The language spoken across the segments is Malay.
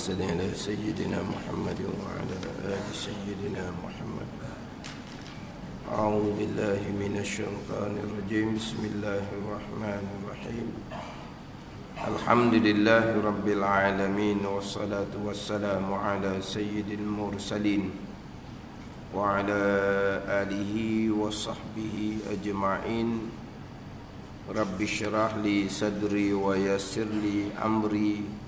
صل على سيدنا محمد وعلى آل سيدنا محمد. أعوذ بالله من الشيطان الرجيم. بسم الله الرحمن الرحيم. الحمد لله رب العالمين، والصلاة والسلام على سيد المرسلين وعلى آله وصحبه أجمعين. رب اشرح لي صدري ويسر لي أمري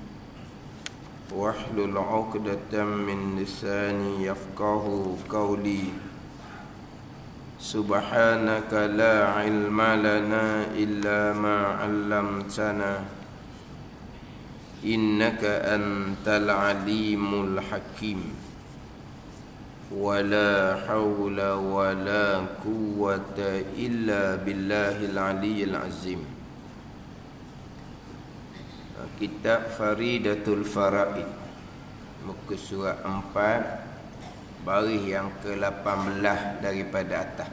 واحلل عقدة من لساني يفقه قولي. سبحانك لا علم لنا إلا ما علمتنا إنك أنت العليم الحكيم. ولا حول ولا قوة إلا بالله العلي العظيم. Kitab Faridatul Faraid, muka surat 4, baris yang ke-18 daripada atas.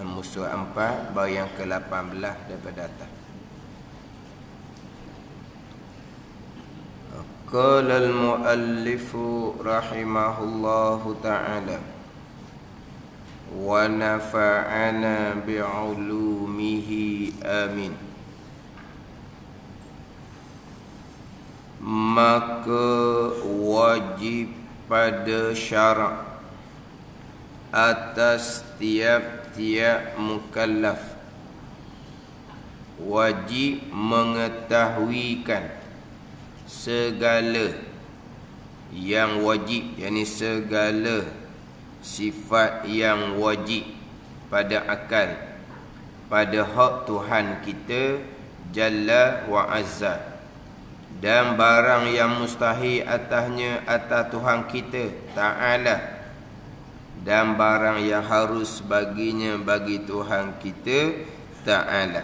Muka surat 4, baris yang ke-18 daripada atas. Qala al-muallifu rahimahullahu ta'ala wa nafa'ana bi'ulumihi amin. Maka wajib pada syarak atas tiap-tiap mukallaf, wajib mengetahuikan segala yang wajib, yakni segala sifat yang wajib pada akal, pada hak Tuhan kita Jalla wa Azza, dan barang yang mustahil atasnya atas Tuhan kita Ta'ala, dan barang yang harus baginya bagi Tuhan kita Ta'ala.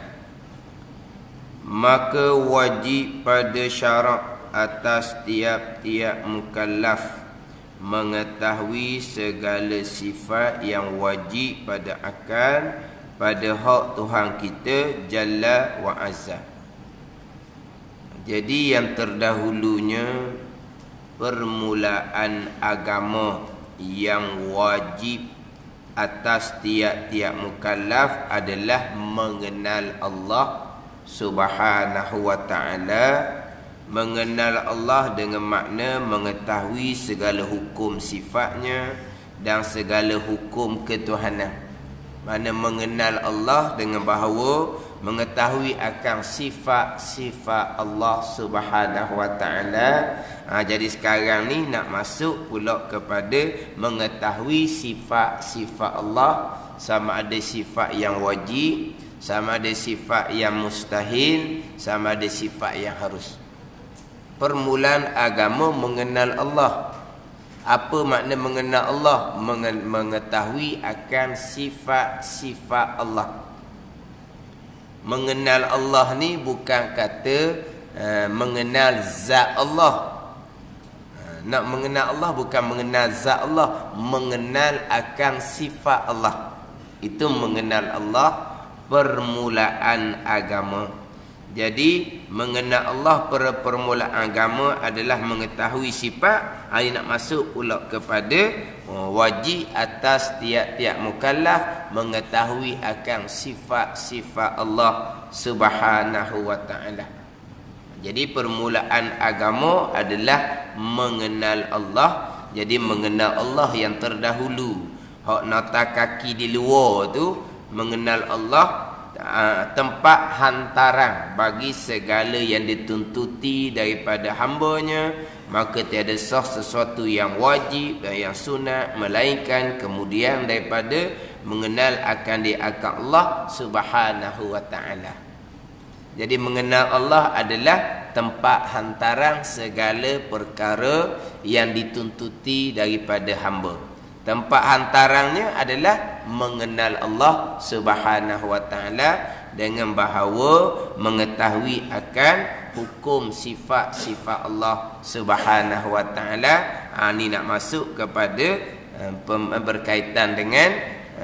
Maka wajib pada syarak atas tiap-tiap mukallaf mengetahui segala sifat yang wajib pada akal, pada hak Tuhan kita Jalla wa Azza. Jadi yang terdahulunya, permulaan agama yang wajib atas tiap-tiap mukallaf adalah mengenal Allah Subhanahu wa ta'ala. Mengenal Allah dengan makna mengetahui segala hukum sifatnya dan segala hukum ketuhanan. Mana mengenal Allah dengan bahawa mengetahui akan sifat-sifat Allah Subhanahu wa ta'ala. Jadi sekarang ni nak masuk pula kepada mengetahui sifat-sifat Allah, sama ada sifat yang wajib, sama ada sifat yang mustahil, sama ada sifat yang harus. Permulaan agama mengenal Allah. Apa makna mengenal Allah? Mengetahui akan sifat-sifat Allah. Mengenal Allah ni bukan kata mengenal zat Allah. Nak mengenal Allah bukan mengenal zat Allah, mengenal akan sifat Allah. Itu mengenal Allah, permulaan agama. Jadi mengenal Allah pada permulaan agama adalah mengetahui sifat. Ini nak masuk pula kepada wajib atas tiap-tiap mukallaf mengetahui akan sifat-sifat Allah Subhanahu wa ta'ala. Jadi permulaan agama adalah mengenal Allah. Jadi mengenal Allah yang terdahulu, hak nota kaki di luar tu, mengenal Allah tempat hantaran bagi segala yang dituntuti daripada hambanya. Maka tiada sah sesuatu yang wajib dan yang sunat melainkan kemudian daripada mengenal akan Allah Subhanahu wa ta'ala. Jadi mengenal Allah adalah tempat hantaran segala perkara yang dituntuti daripada hamba. Tempat hantarannya adalah mengenal Allah Subhanahu wa ta'ala dengan bahawa mengetahui akan hukum sifat-sifat Allah Subhanahu wa ta'ala. Ini nak masuk kepada berkaitan dengan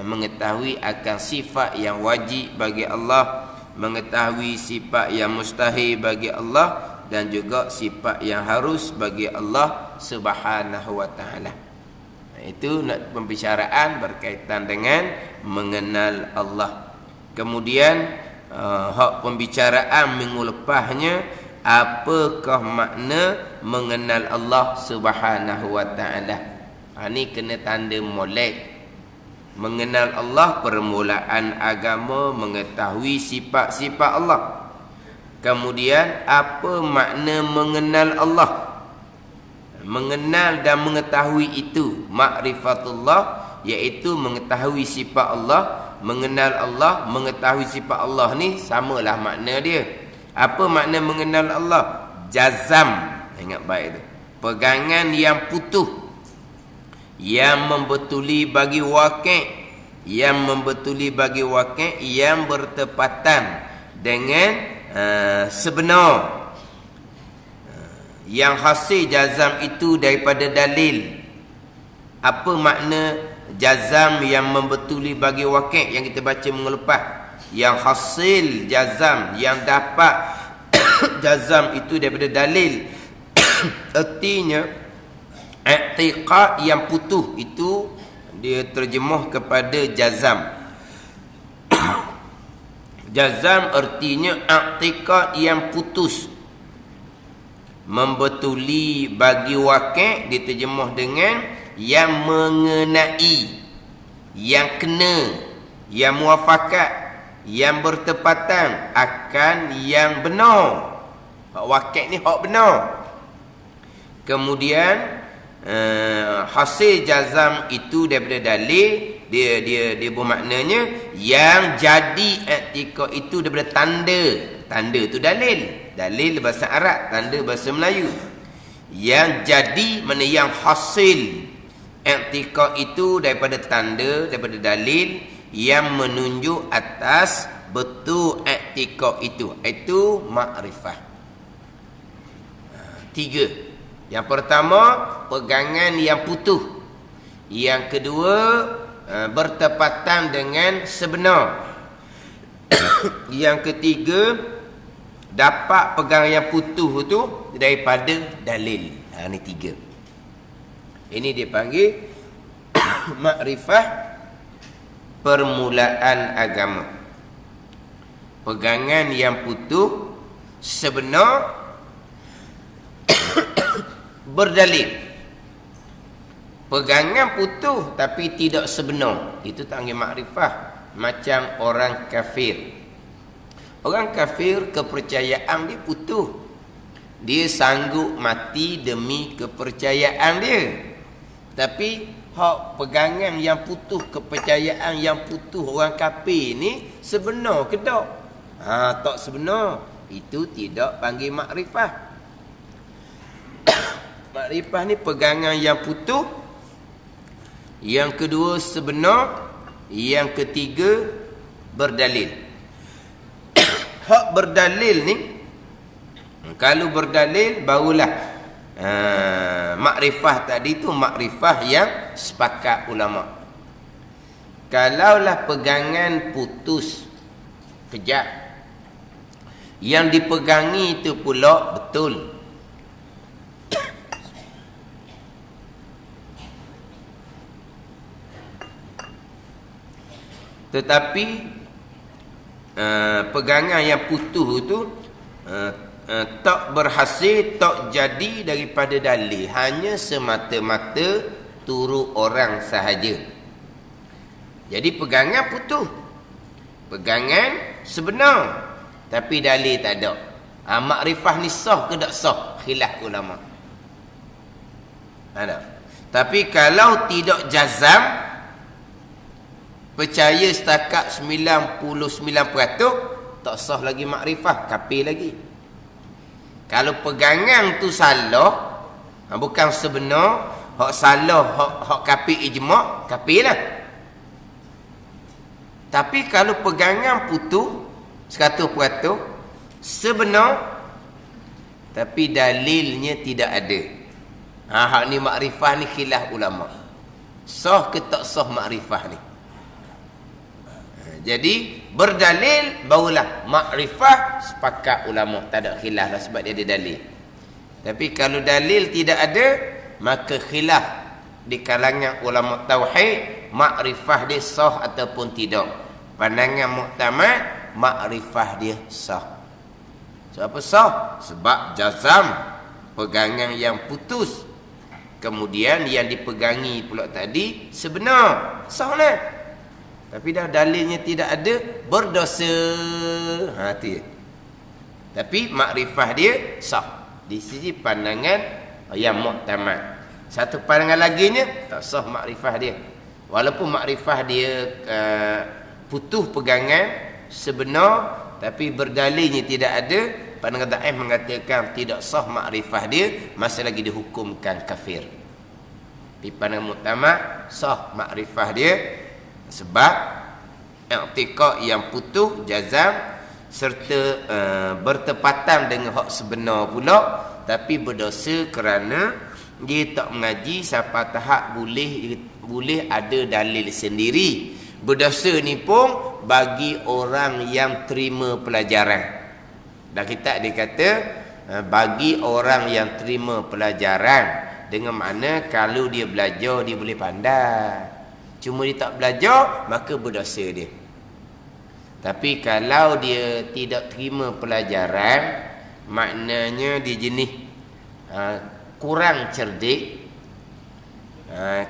mengetahui akan sifat yang wajib bagi Allah, mengetahui sifat yang mustahil bagi Allah, dan juga sifat yang harus bagi Allah Subhanahu wa taala. Itu nak pembicaraan berkaitan dengan mengenal Allah. Kemudian hak pembicaraan minggu lepasnya, apakah makna mengenal Allah Subhanahu wa taala? Ini kena tanda molek. Mengenal Allah, permulaan agama mengetahui sifat-sifat Allah. Kemudian apa makna mengenal Allah? Mengenal dan mengetahui itu ma'rifatullah, iaitu mengetahui sifat Allah. Mengenal Allah, mengetahui sifat Allah ni samalah makna dia. Apa makna mengenal Allah? Jazam, ingat baik tu. Pegangan yang putuh, yang membetuli bagi wakil, yang membetuli bagi wakil, yang bertepatan dengan sebenar. Yang hasil jazam itu daripada dalil. Apa makna jazam yang membetuli bagi wakil yang kita baca minggu lepas? Yang hasil jazam, yang dapat jazam itu daripada dalil. Artinya i'tiqad yang putuh itu dia terjemuh kepada jazam. Jazam artinya i'tiqad yang putus. Membetuli bagi wakil diterjemuh dengan yang mengenai, yang kena, yang muafakat, yang bertepatan akan yang benar. Hak wakil ni hak benar. Kemudian hasil jazam itu daripada dalil, dia bermaknanya yang jadi i'tiqad itu daripada tanda. Tanda tu dalil. Dalil bahasa Arab, tanda bahasa Melayu. Yang jadi mana yang hasil i'tiqad itu daripada tanda, daripada dalil yang menunjuk atas betul i'tiqad itu. Itu makrifah. Tiga. Yang pertama, pegangan yang putuh. Yang kedua, bertepatan dengan sebenar. Yang ketiga, dapat pegangan yang putuh itu daripada dalil. Ini tiga. Ini dipanggil makrifah permulaan agama. Pegangan yang putuh, sebenar, berdalil. Pegangan putuh tapi tidak sebenar, itu panggil makrifah. Macam orang kafir. Orang kafir kepercayaan dia putuh. Dia sanggup mati demi kepercayaan dia. Tapi hak pegangan yang putuh, kepercayaan yang putuh orang kafir ni sebenar ke tak? Tak sebenar. Itu tidak panggil makrifah. Makrifah ni pegangan yang putuh. Yang kedua sebenar. Yang ketiga berdalil. Hak berdalil ni, kalau berdalil barulah makrifah tadi tu makrifah yang sepakat ulama. Kalaulah pegangan putus kejap, yang dipegangi itu pula betul, tetapi pegangan yang putuh itu tak berhasil, tak jadi daripada dalil, hanya semata-mata turut orang sahaja. Jadi pegangan putuh, pegangan sebenar, tapi dalil tak ada. Makrifah ni sah ke tak sah? Khilaf ulama. Ada. Tapi kalau tidak jazam, percaya setakat 99%, tak sah lagi makrifah, kafir lagi. Kalau pegangan tu salah, bukan sebenar, hak salah, hak kafir ijma', kafir lah. Tapi kalau pegangan putus 100%, sebenar, tapi dalilnya tidak ada, hak ni makrifah ni khilaf ulama. Sah ke tak sah makrifah ni? Jadi berdalil barulah makrifah, sepakat ulama, tak ada khilaf lah sebab dia ada dalil. Tapi kalau dalil tidak ada, maka khilaf di kalangan ulama tauhid, makrifah dia sah ataupun tidak. Pandangan muktamad, makrifah dia sah. Sebab apa sah? Sebab jazam, pegangan yang putus. Kemudian yang dipegangi pula tadi sebenar, sah lah. Tapi dah dalilnya tidak ada, berdosa. Tu. Tapi makrifah dia sah di sisi pandangan yang muktamad. Satu pandangan laginya tak sah makrifah dia. Walaupun makrifah dia putus pegangan sebenar, tapi berdalilnya tidak ada. Pandangan dhaif mengatakan tidak sah makrifah dia, masih lagi dihukumkan kafir. Di pandangan muktamad sah makrifah dia sebab i'tiqad yang putus jazam serta bertepatan dengan hak sebenar pula, tapi berdosa kerana dia tak mengaji sampai tahap boleh ada dalil sendiri. Berdosa ni pun bagi orang yang terima pelajaran. Dan kita dia kata bagi orang yang terima pelajaran, dengan makna kalau dia belajar dia boleh pandai. Cuma dia tak belajar, maka berdosa dia. Tapi kalau dia tidak terima pelajaran, maknanya dia jenis kurang cerdik.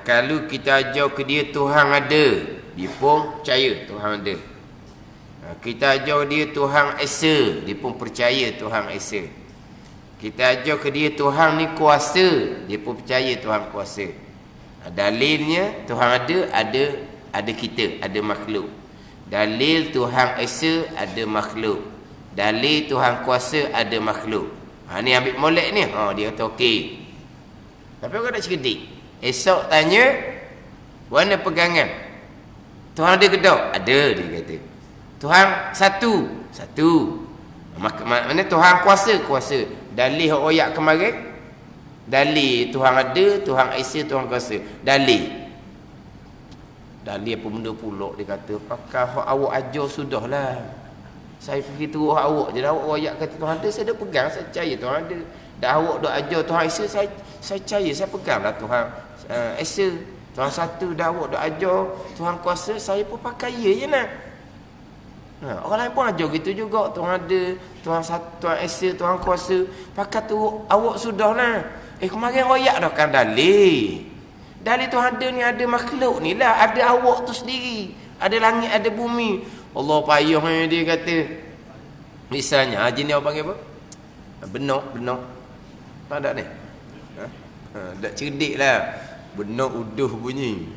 Kalau kita ajar ke dia Tuhan ada, dia pun percaya Tuhan ada. Kita ajar dia Tuhan Esa, dia pun percaya Tuhan Esa. Kita ajar ke dia Tuhan ni kuasa, dia pun percaya Tuhan kuasa. Dalilnya Tuhan ada kita, ada makhluk. Dalil Tuhan Esa ada makhluk. Dalil Tuhan kuasa ada makhluk. Ni ambil molek ni, dia kata okey. Tapi orang nak cerdik. Esok tanya, mana pegangan? Tuhan ada ke tak? Ada, dia kata. Tuhan satu. Mana Tuhan kuasa? Dalil oyak kemarin, dalil Tuhan ada, Tuhan Esa, Tuhan kuasa. Dalil apa benda pula, dia kata pakai hak awak ajar sudahlah. Saya fikir tu awak je dah, awak ayat kata Tuhan ada, saya dah pegang, saya percaya Tuhan ada. Dah awak dah ajar Tuhan Esa, saya percaya, saya peganglah Tuhan Esa, Tuhan satu. Dah awak dah ajar Tuhan kuasa, saya pun pakai je nak. Orang lain pun ajar gitu juga, Tuhan ada, Tuhan satu, Tuhan Esa, Tuhan kuasa. Pakai tu awak sudahlah. Kemarin royak dah kan dalil Tuhan ada ni, ada makhluk ni lah, ada awak tu sendiri, ada langit, ada bumi. Allah payah dia kata. Misalnya haji ni apa panggil apa? Benak tak ada ni. Tak cerdik lah. Benak uduh bunyi,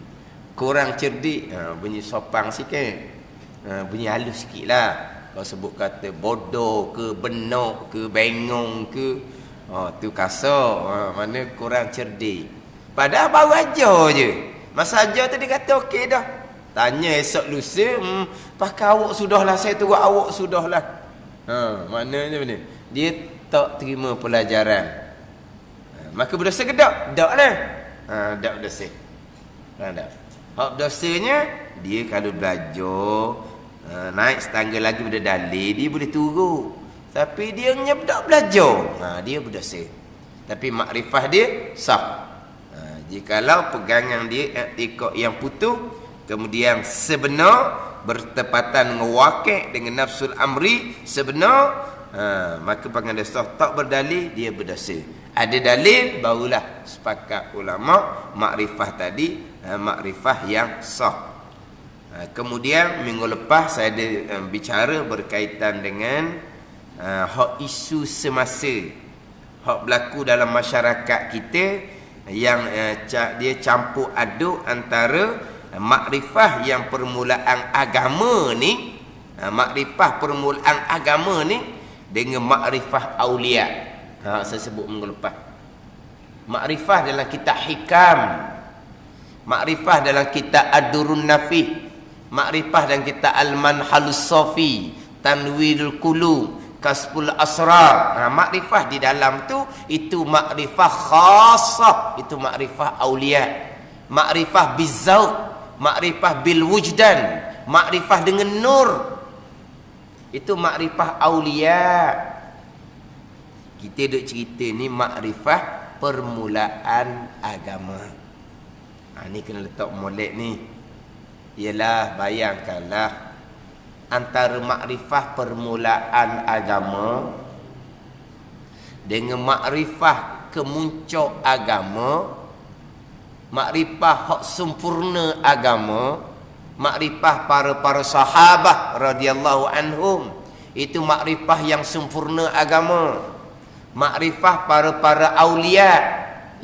kurang cerdik bunyi sopang sikit, bunyi halus sikit lah. Kalau sebut kata bodoh ke, benak ke, bengong ke, tu kasar, mana kurang cerdik. Padahal baru ajar je. Masa ajar tu dia kata okey dah. Tanya esok lusa, pakai awak sudahlah, saya tunggu awak sudahlah. Maknanya mana? Dia tak terima pelajaran. Maka berdosa ke tak? Tak lah. Tak berdosa. Tak. Hak dosanya, dia kalau belajar, naik setangga lagi pada dalil, dia boleh turun. Tapi dia tak belajar, dia berdosa. Tapi makrifah dia sah. Jikalau pegangan dia i'tiqad yang putus, kemudian sebenar, bertepatan dengan wakil, dengan nafsul amri sebenar, maka pegangan dia sah. Tak berdalil, dia berdosa. Ada dalil, barulah sepakat ulama makrifah tadi, makrifah yang sah. Kemudian minggu lepas saya ada bicara berkaitan dengan hak isu semasa, hak berlaku dalam masyarakat kita, yang dia campur aduk antara makrifah yang permulaan agama ni, makrifah permulaan agama ni dengan makrifah aulia. Saya sebut minggu lepas. Makrifah dalam kitab Hikam, makrifah dalam kitab Ad-Durrun Nafih, makrifah dalam kitab Al-Manhalus Safi, Tanwirul Qulub, Kasful Asrar. Makrifah di dalam tu, itu makrifah khasah, itu makrifah aulia. Makrifah bizzauq, makrifah bil wujdan, makrifah dengan nur. Itu makrifah aulia. Kita duk cerita ni makrifah permulaan agama. Ni kena letak molek ni. Ialah bayangkanlah antara makrifah permulaan agama dengan makrifah kemuncak agama, makrifah hak sempurna agama, makrifah para sahabat radhiyallahu anhum, itu makrifah yang sempurna agama. Makrifah para aulia,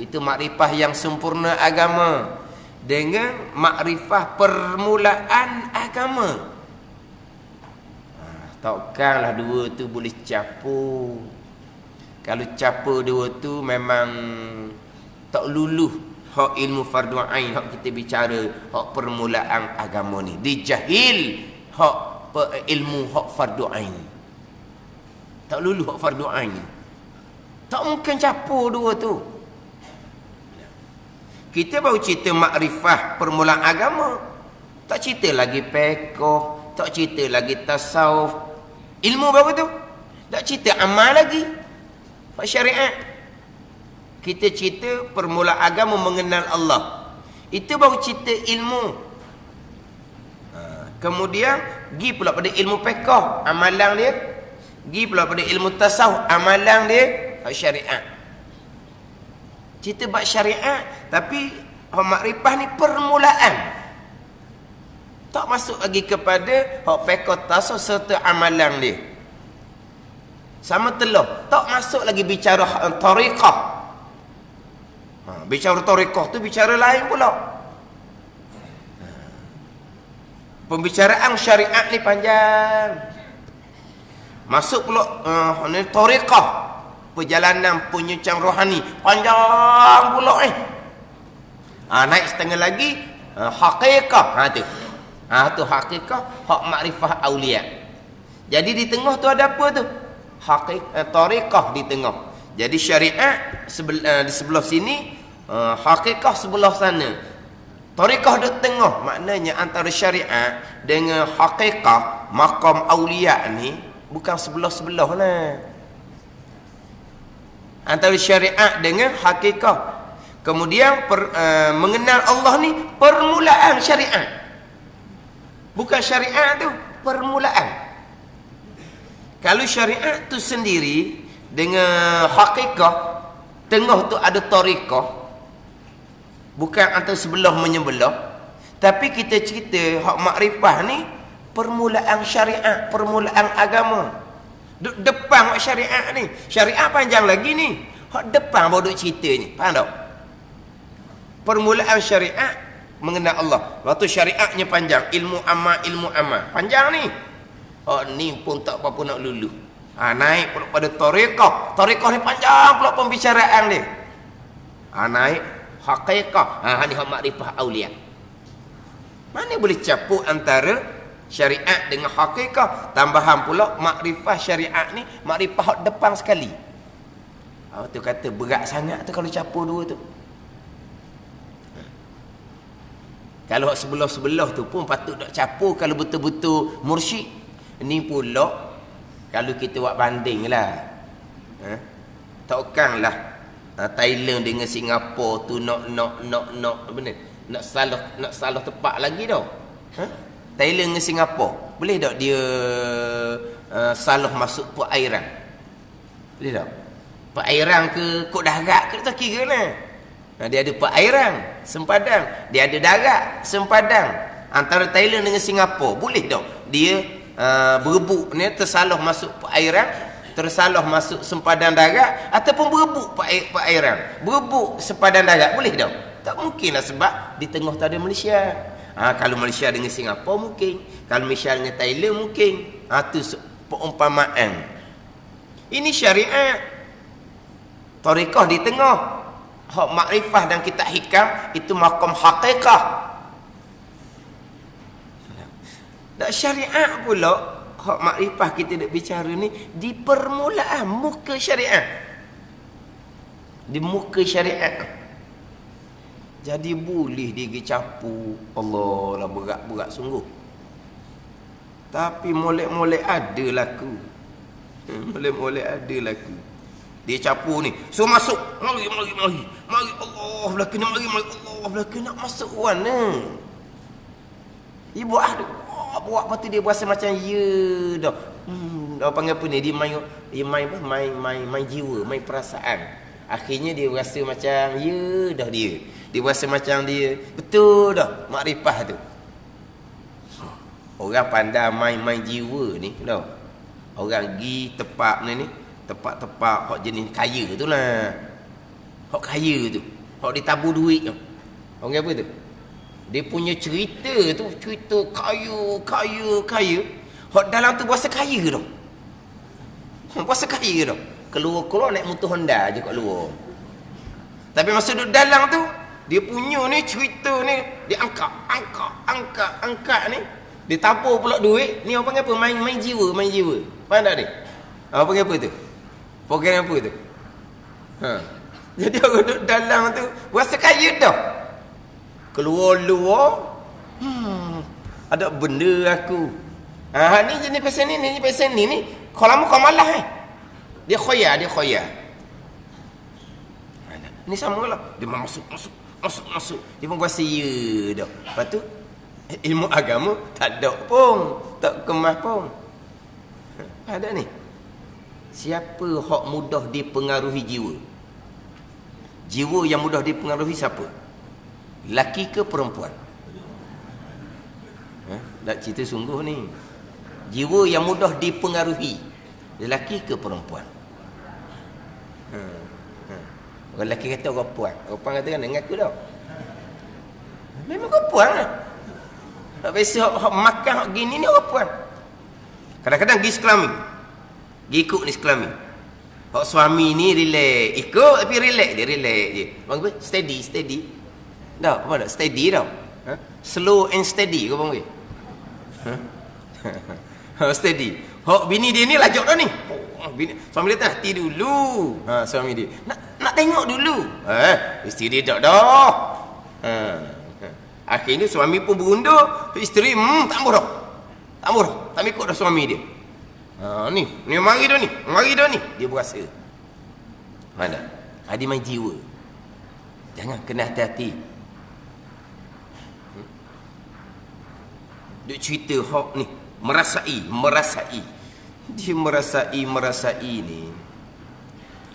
itu makrifah yang sempurna agama, dengan makrifah permulaan agama. Takkanlah dua tu boleh campur. Kalau campur dua tu memang tak luluh hak ilmu fardu ain, hak kita bicara hak permulaan agama ni. Dijahil hak ilmu hak fardu ain. Tak luluh hak fardu ain. Tak mungkin campur dua tu. Kita baru cerita makrifah permulaan agama. Tak cerita lagi fiqh, tak cerita lagi tasawuf. Ilmu baru tu. Tak cerita amal lagi. Hak syariat. Kita cerita permulaan agama mengenal Allah. Itu baru cerita ilmu. Kemudian pergi pula pada ilmu fiqh, amalan dia. Pergi pula pada ilmu tasawuf, amalan dia. Hak syariat. Cerita bab syariat, tapi hak makrifah ni permulaan. Tak masuk lagi kepada hak fiqh, tasawuf serta amalan dia. Sama telah, tak masuk lagi bicara tariqah. Bicara tariqah tu bicara lain pula. Pembicaraan syariat ni panjang. Masuk pula ni tariqah, perjalanan penyucian rohani, panjang pula naik setengah lagi haqiqah. Tu haqiqah, hak makrifah aulia. Jadi di tengah tu ada apa tu? Tariqah di tengah. Jadi syariat di sebelah sini, haqiqah sebelah sana. Tariqah di tengah, maknanya antara syariat dengan haqiqah, maqam aulia ni bukan sebelah-sebelah lah. Antara syariat dengan haqiqah. Kemudian mengenal Allah ni permulaan syariat. Bukan syariat tu, permulaan. Kalau syariat tu sendiri dengan haqiqah, tengah tu ada tariqah. Bukan antara sebelah menyebelah. Tapi kita cerita hak makrifah ni permulaan syariat, permulaan agama. Duk depan hak syariat ni. Syariat panjang lagi ni. Hak depan baru duk cerita ni. Faham tak? Permulaan syariat mengenal Allah. Waktu syariatnya panjang, ilmu amal panjang ni. Ni pun tak apa-apa nak lulu. Naik pula pada tariqah. Tariqah ni panjang pula pembicaraan dia. Naik haqiqah. Ni hak makrifah aulia. Mana boleh campur antara syariat dengan haqiqah? Tambahan pula makrifah syariat ni makrifah hak depan sekali. Tu kata berat sangat tu kalau campur dua tu. Kalau hak sebelah-sebelah tu pun patut nak campur kalau betul-betul mursyid. Ni pula kalau kita buat banding lah. Takkanlah Thailand dengan Singapura tu nak apa ni? Nak salah tepat lagi dah. Thailand dengan Singapura boleh tak dia salah masuk perairan? Boleh tak? Perairan ke kod darat ke tak kira lah. Dia ada perairan sempadan, dia ada darat sempadan. Antara Thailand dengan Singapura boleh tak dia berebut ni tersalah masuk perairan, tersalah masuk sempadan darat, ataupun berebut perairan, berebut sempadan darat, boleh tak? Tak mungkin lah, sebab di tengah tu ada Malaysia. Kalau Malaysia dengan Singapura mungkin, kalau Malaysia dengan Thailand mungkin. Tu perumpamaan. Ini syariat. Tariqah di tengah. Hak makrifah dan kitab hikam itu maqam haqiqah. Dan syariat pula, hak makrifah kita nak bicara ni di permulaan muka syariat. Di muka syariat. Jadi boleh dia campur. Allah lah, berat-berat sungguh. Tapi molek-molek ada laku. Molek-molek ada laku. Dia capu ni. So masuk. Mari. Mari Allah belaka ni. Mari Allah belaka nak masuk mana? Dia buat buat lepas tu dia berasa macam dah. Dia panggil apa ni? Dia main jiwa, main perasaan. Akhirnya dia berasa macam dah dia. Dia berasa macam dia betul dah makrifah tu. Orang pandai main jiwa ni tau. Orang pergi tempat ni tempat-tempat hak jenis kaya tu lah. Hak kaya tu. Hak ditabur duit tu. Orang apa tu? Dia punya cerita tu, cerita kaya. Hak dalam tu berasa kaya tau. Berasa kaya tau. Keluar naik motor Honda je kat luar. Tapi masa duduk dalam tu, dia punya ni cerita ni, dia angkat ni. Dia tabur pula duit. Ni orang panggil apa? Main jiwa. Faham tak dia? Apa panggil apa tu? Program apa tu? Jadi orang duduk dalam tu berasa kaya dah. Keluar ada benda aku. Ni jenis pesen ni. Kalau lama kau malah Dia khoyar. Ni sama lah. Dia masuk. Dia pun berasa dah. Lepas tu ilmu agama tak ada pun, tak kemas pun. Ada ni. Siapa hak mudah dipengaruhi jiwa? Jiwa yang mudah dipengaruhi siapa? Laki ke perempuan? Tak cerita sungguh ni. Jiwa yang mudah dipengaruhi, lelaki ke perempuan? Orang lelaki kata orang puan. Orang puan kata kan dengan aku tau. Memang orang puan lah. Tak biasa makan hak gini ni orang puan. Kadang-kadang pergi sekelami. Pergi ikut ni sekelami. Hak suami ni relax. Ikut tapi relax je. Bang apa? Steady. Dah, apa dah? Steady tau. Slow and steady kau panggil. Steady. Hak bini dia ni lajuk dah ni. Bini suami dia tak hati dulu. Suami dia. Nak tengok dulu. Isteri dia tak dah. Akhirnya suami pun berundur, isteri tak murah. Tak ikut dah suami dia. Ni mari dah ni. Dia berasa. Mana? Dia main jiwa. Jangan kena hati-hati. Dia cerita hak ni, merasai. Dia merasai ni.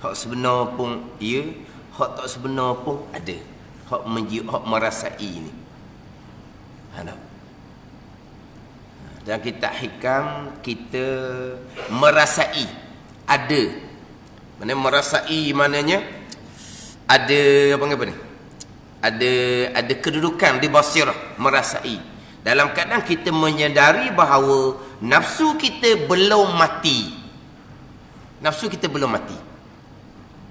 Hak sebenar pun hak tak sebenar pun ada. Hak merasai ni. Dan kita hikam, kita merasai ada. Mana merasai maknanya ada apa ni? Ada kedudukan di basirah, merasai. Dalam keadaan kita menyedari bahawa nafsu kita belum mati.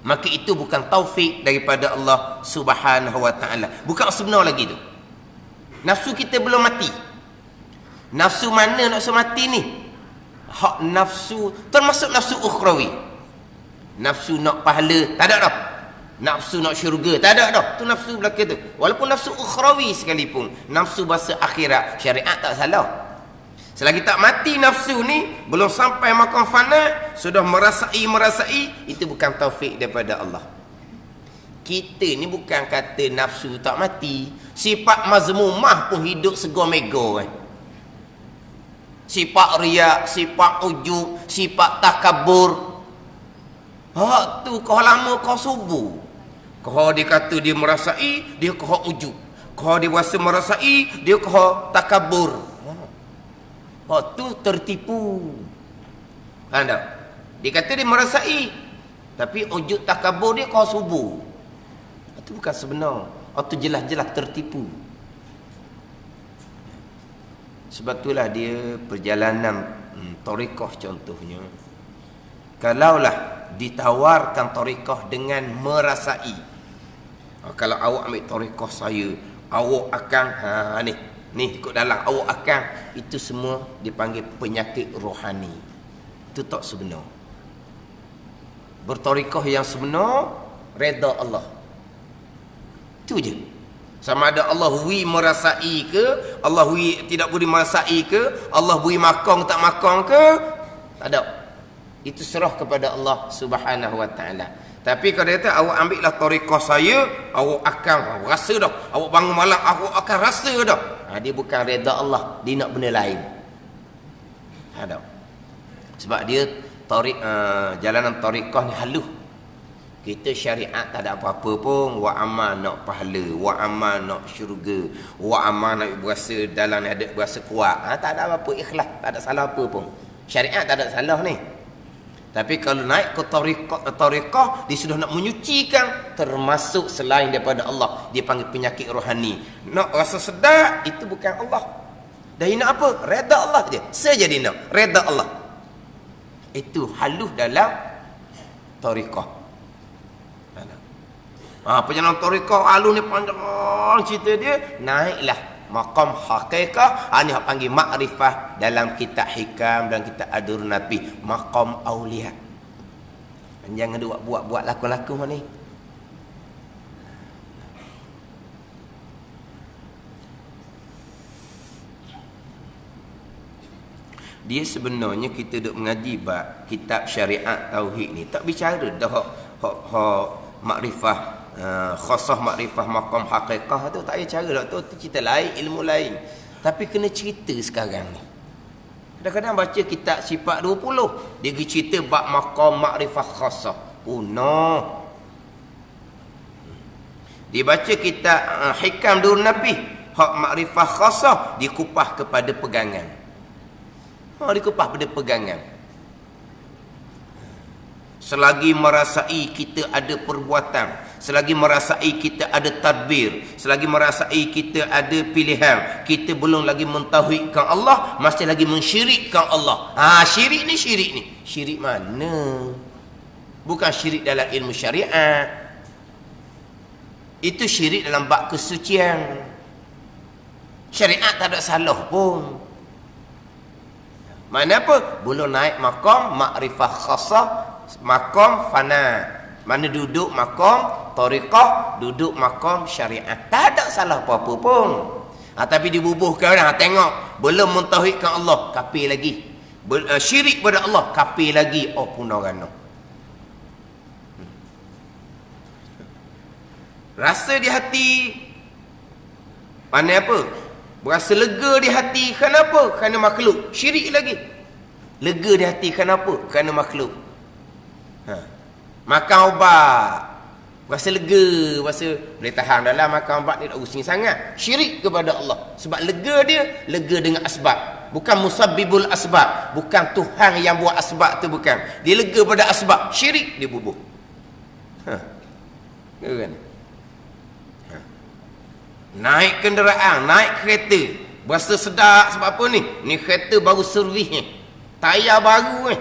Maka itu bukan taufik daripada Allah Subhanahu wa taala. Bukan sebenar lagi tu. Nafsu kita belum mati. Nafsu mana nafsu mati ni? Hak nafsu termasuk nafsu ukhrawi. Nafsu nak pahala tak ada dah. Nafsu nak syurga tak ada dah. Tu nafsu belaka tu. Walaupun nafsu ukhrawi sekalipun, nafsu bahasa akhirat, syariat tak salah. Selagi tak mati nafsu ni, belum sampai makam fana, sudah merasai, itu bukan taufik daripada Allah. Kita ni bukan kata nafsu tak mati. Sifat mazmumah pun hidup segor-megor. Sifat riak, sifat ujub, sifat takabur. Hak tu kau lama kau subuh. Kau dia kata dia merasai, dia kau ujub. Kau dia rasa merasai, dia kau takabur. Hak tu tertipu. Anda. Dia kata dia merasai, tapi ujub takabur dia kau subuh. Itu bukan sebenar. Itu jelas-jelas tertipu. Sebab itulah dia perjalanan tarekah contohnya. Kalaulah ditawarkan tarekah dengan merasai. Kalau awak ambil tarekah saya, awak akan ni ikut dalam awak akan, itu semua dipanggil penyakit rohani. Itu tak sebenar. Bertarekah yang sebenar, redha Allah. Itu je. Sama ada Allah hui merasai ke, Allah hui tidak boleh merasai ke, Allah hui makong tak makong ke, tak ada. Itu serah kepada Allah Subhanahu wa taala. Tapi kalau dia kata awak ambillah tarekah saya, awak akan rasa dah. Awak bangun malam awak akan rasa dah. Dia bukan redha Allah, dia nak benda lain. Ada. Sebab dia jalanan tarekah ni halus. Kita syariat tak ada apa-apa pun, wa amal nak pahala, wa amal nak syurga, wa amal nak berasa dalam ada berasa kuat. Tak ada apa-apa, ikhlas, tak ada salah apa pun. Syariat tak ada salah ni. Tapi kalau naik ke tarekah, dia sudah nak menyucikan termasuk selain daripada Allah. Dia panggil penyakit rohani. Nak rasa sedap, itu bukan Allah. Dan nak apa? Redha Allah je. Saja dia nak redha Allah. Itu halus dalam tarekah. Perjalanan tarekah alun ni panjang cerita dia, naiklah maqam haqiqah. Ini hak panggil makrifah dalam kitab hikam dan kitab adur nabi, maqam aulia. Jangan dia buat laku-laku ni. Dia sebenarnya kita duk mengaji bab kitab syariat tauhid ni tak bicara dah hak makrifah, khasah makrifah maqam haqiqah tu tak payah cara dah tu cerita lain, ilmu lain. Tapi kena cerita sekarang ni. Kadang-kadang baca kitab sifat 20, dia pergi cerita bab maqam makrifah khasah. No. Dia baca kitab hikam dur nabi, hak makrifah khasah dikupah kepada pegangan. Dikupah pada pegangan. Selagi merasai kita ada perbuatan, selagi merasai kita ada tadbir, selagi merasai kita ada pilihan, kita belum lagi mentauhidkan Allah, masih lagi mensyirikkan Allah. Syirik ni. Syirik mana? Bukan syirik dalam ilmu syariat. Itu syirik dalam bab kesucian. Syariat tak ada salah pun. Mana apa? Belum naik maqam makrifah khasah, maqam fana. Mana duduk maqam tarekah, duduk maqam syariat. Tak ada salah apa-apa pun. Tapi dibubuhkan orang tengok belum mentauhidkan Allah, kafir lagi. Syirik pada Allah, kafir lagi. Punarana. Rasa di hati mana apa? Berasa lega di hati kenapa? Kerana makhluk. Syirik lagi. Lega di hati kenapa? Kerana makhluk. Makan ubat, berasa lega, berasa boleh tahan dalam makan ubat ni tak pusing sangat. Syirik kepada Allah. Sebab lega dia, lega dengan asbab. Bukan musabbibul asbab. Bukan Tuhan yang buat asbab tu, bukan. Dia lega pada asbab. Syirik dia bubuh. Kan? Naik kenderaan, naik kereta, berasa sedap sebab apa ni? Ni kereta baru servisnya, tayar baru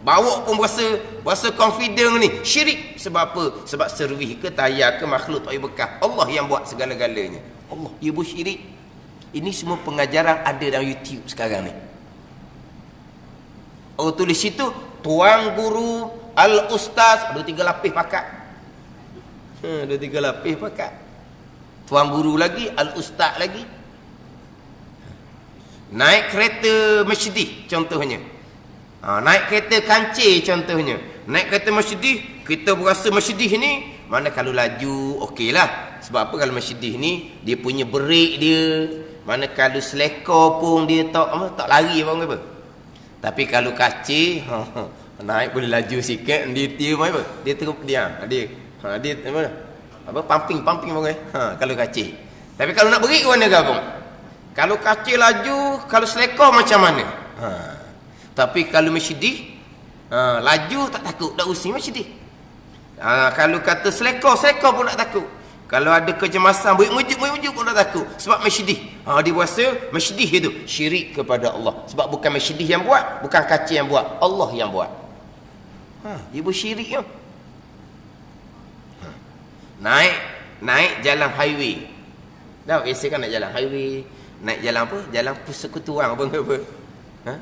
bawa pun berasa confident ni. Syirik sebab apa? Sebab servis ke tayar ke makhluk tak payah bekas. Allah yang buat segala-galanya. Allah, ia bersyirik. Ini semua pengajaran ada dalam YouTube sekarang ni. Orang tulis situ, Tuan Guru Al-Ustaz, ada 3 lapis pakat. Ada 3 lapis pakat. Tuan Guru lagi, Al-Ustaz lagi. Naik kereta Mercedes contohnya. Naik kereta kancil contohnya. Naik kereta Mercedes, kita berasa Mercedes ni, mana kalau laju okeylah. Sebab apa? Kalau Mercedes ni dia punya brake dia, mana kalau selekor pun dia tak lari apa. Tapi kalau kancil, naik boleh laju sikit, dia apa? Dia terus dia apa? Pumping boleh. Kalau kacil. Tapi kalau nak beri ke mana gabung? Kalau kacil laju, kalau selekor macam mana? Tapi kalau Mercedes, laju tak takut, dah using Mercedes. Kalau kata selekor pun tak takut. Kalau ada kecemasan, mujuk pun tak takut. Sebab Mercedes. Dia berasa Mercedes itu syirik kepada Allah. Sebab bukan Mercedes yang buat, bukan kacil yang buat, Allah yang buat. Dia bersyirik ya. Naik jalan highway. Dah biasa kan nak jalan highway, naik jalan apa? Jalan persekutuan apa?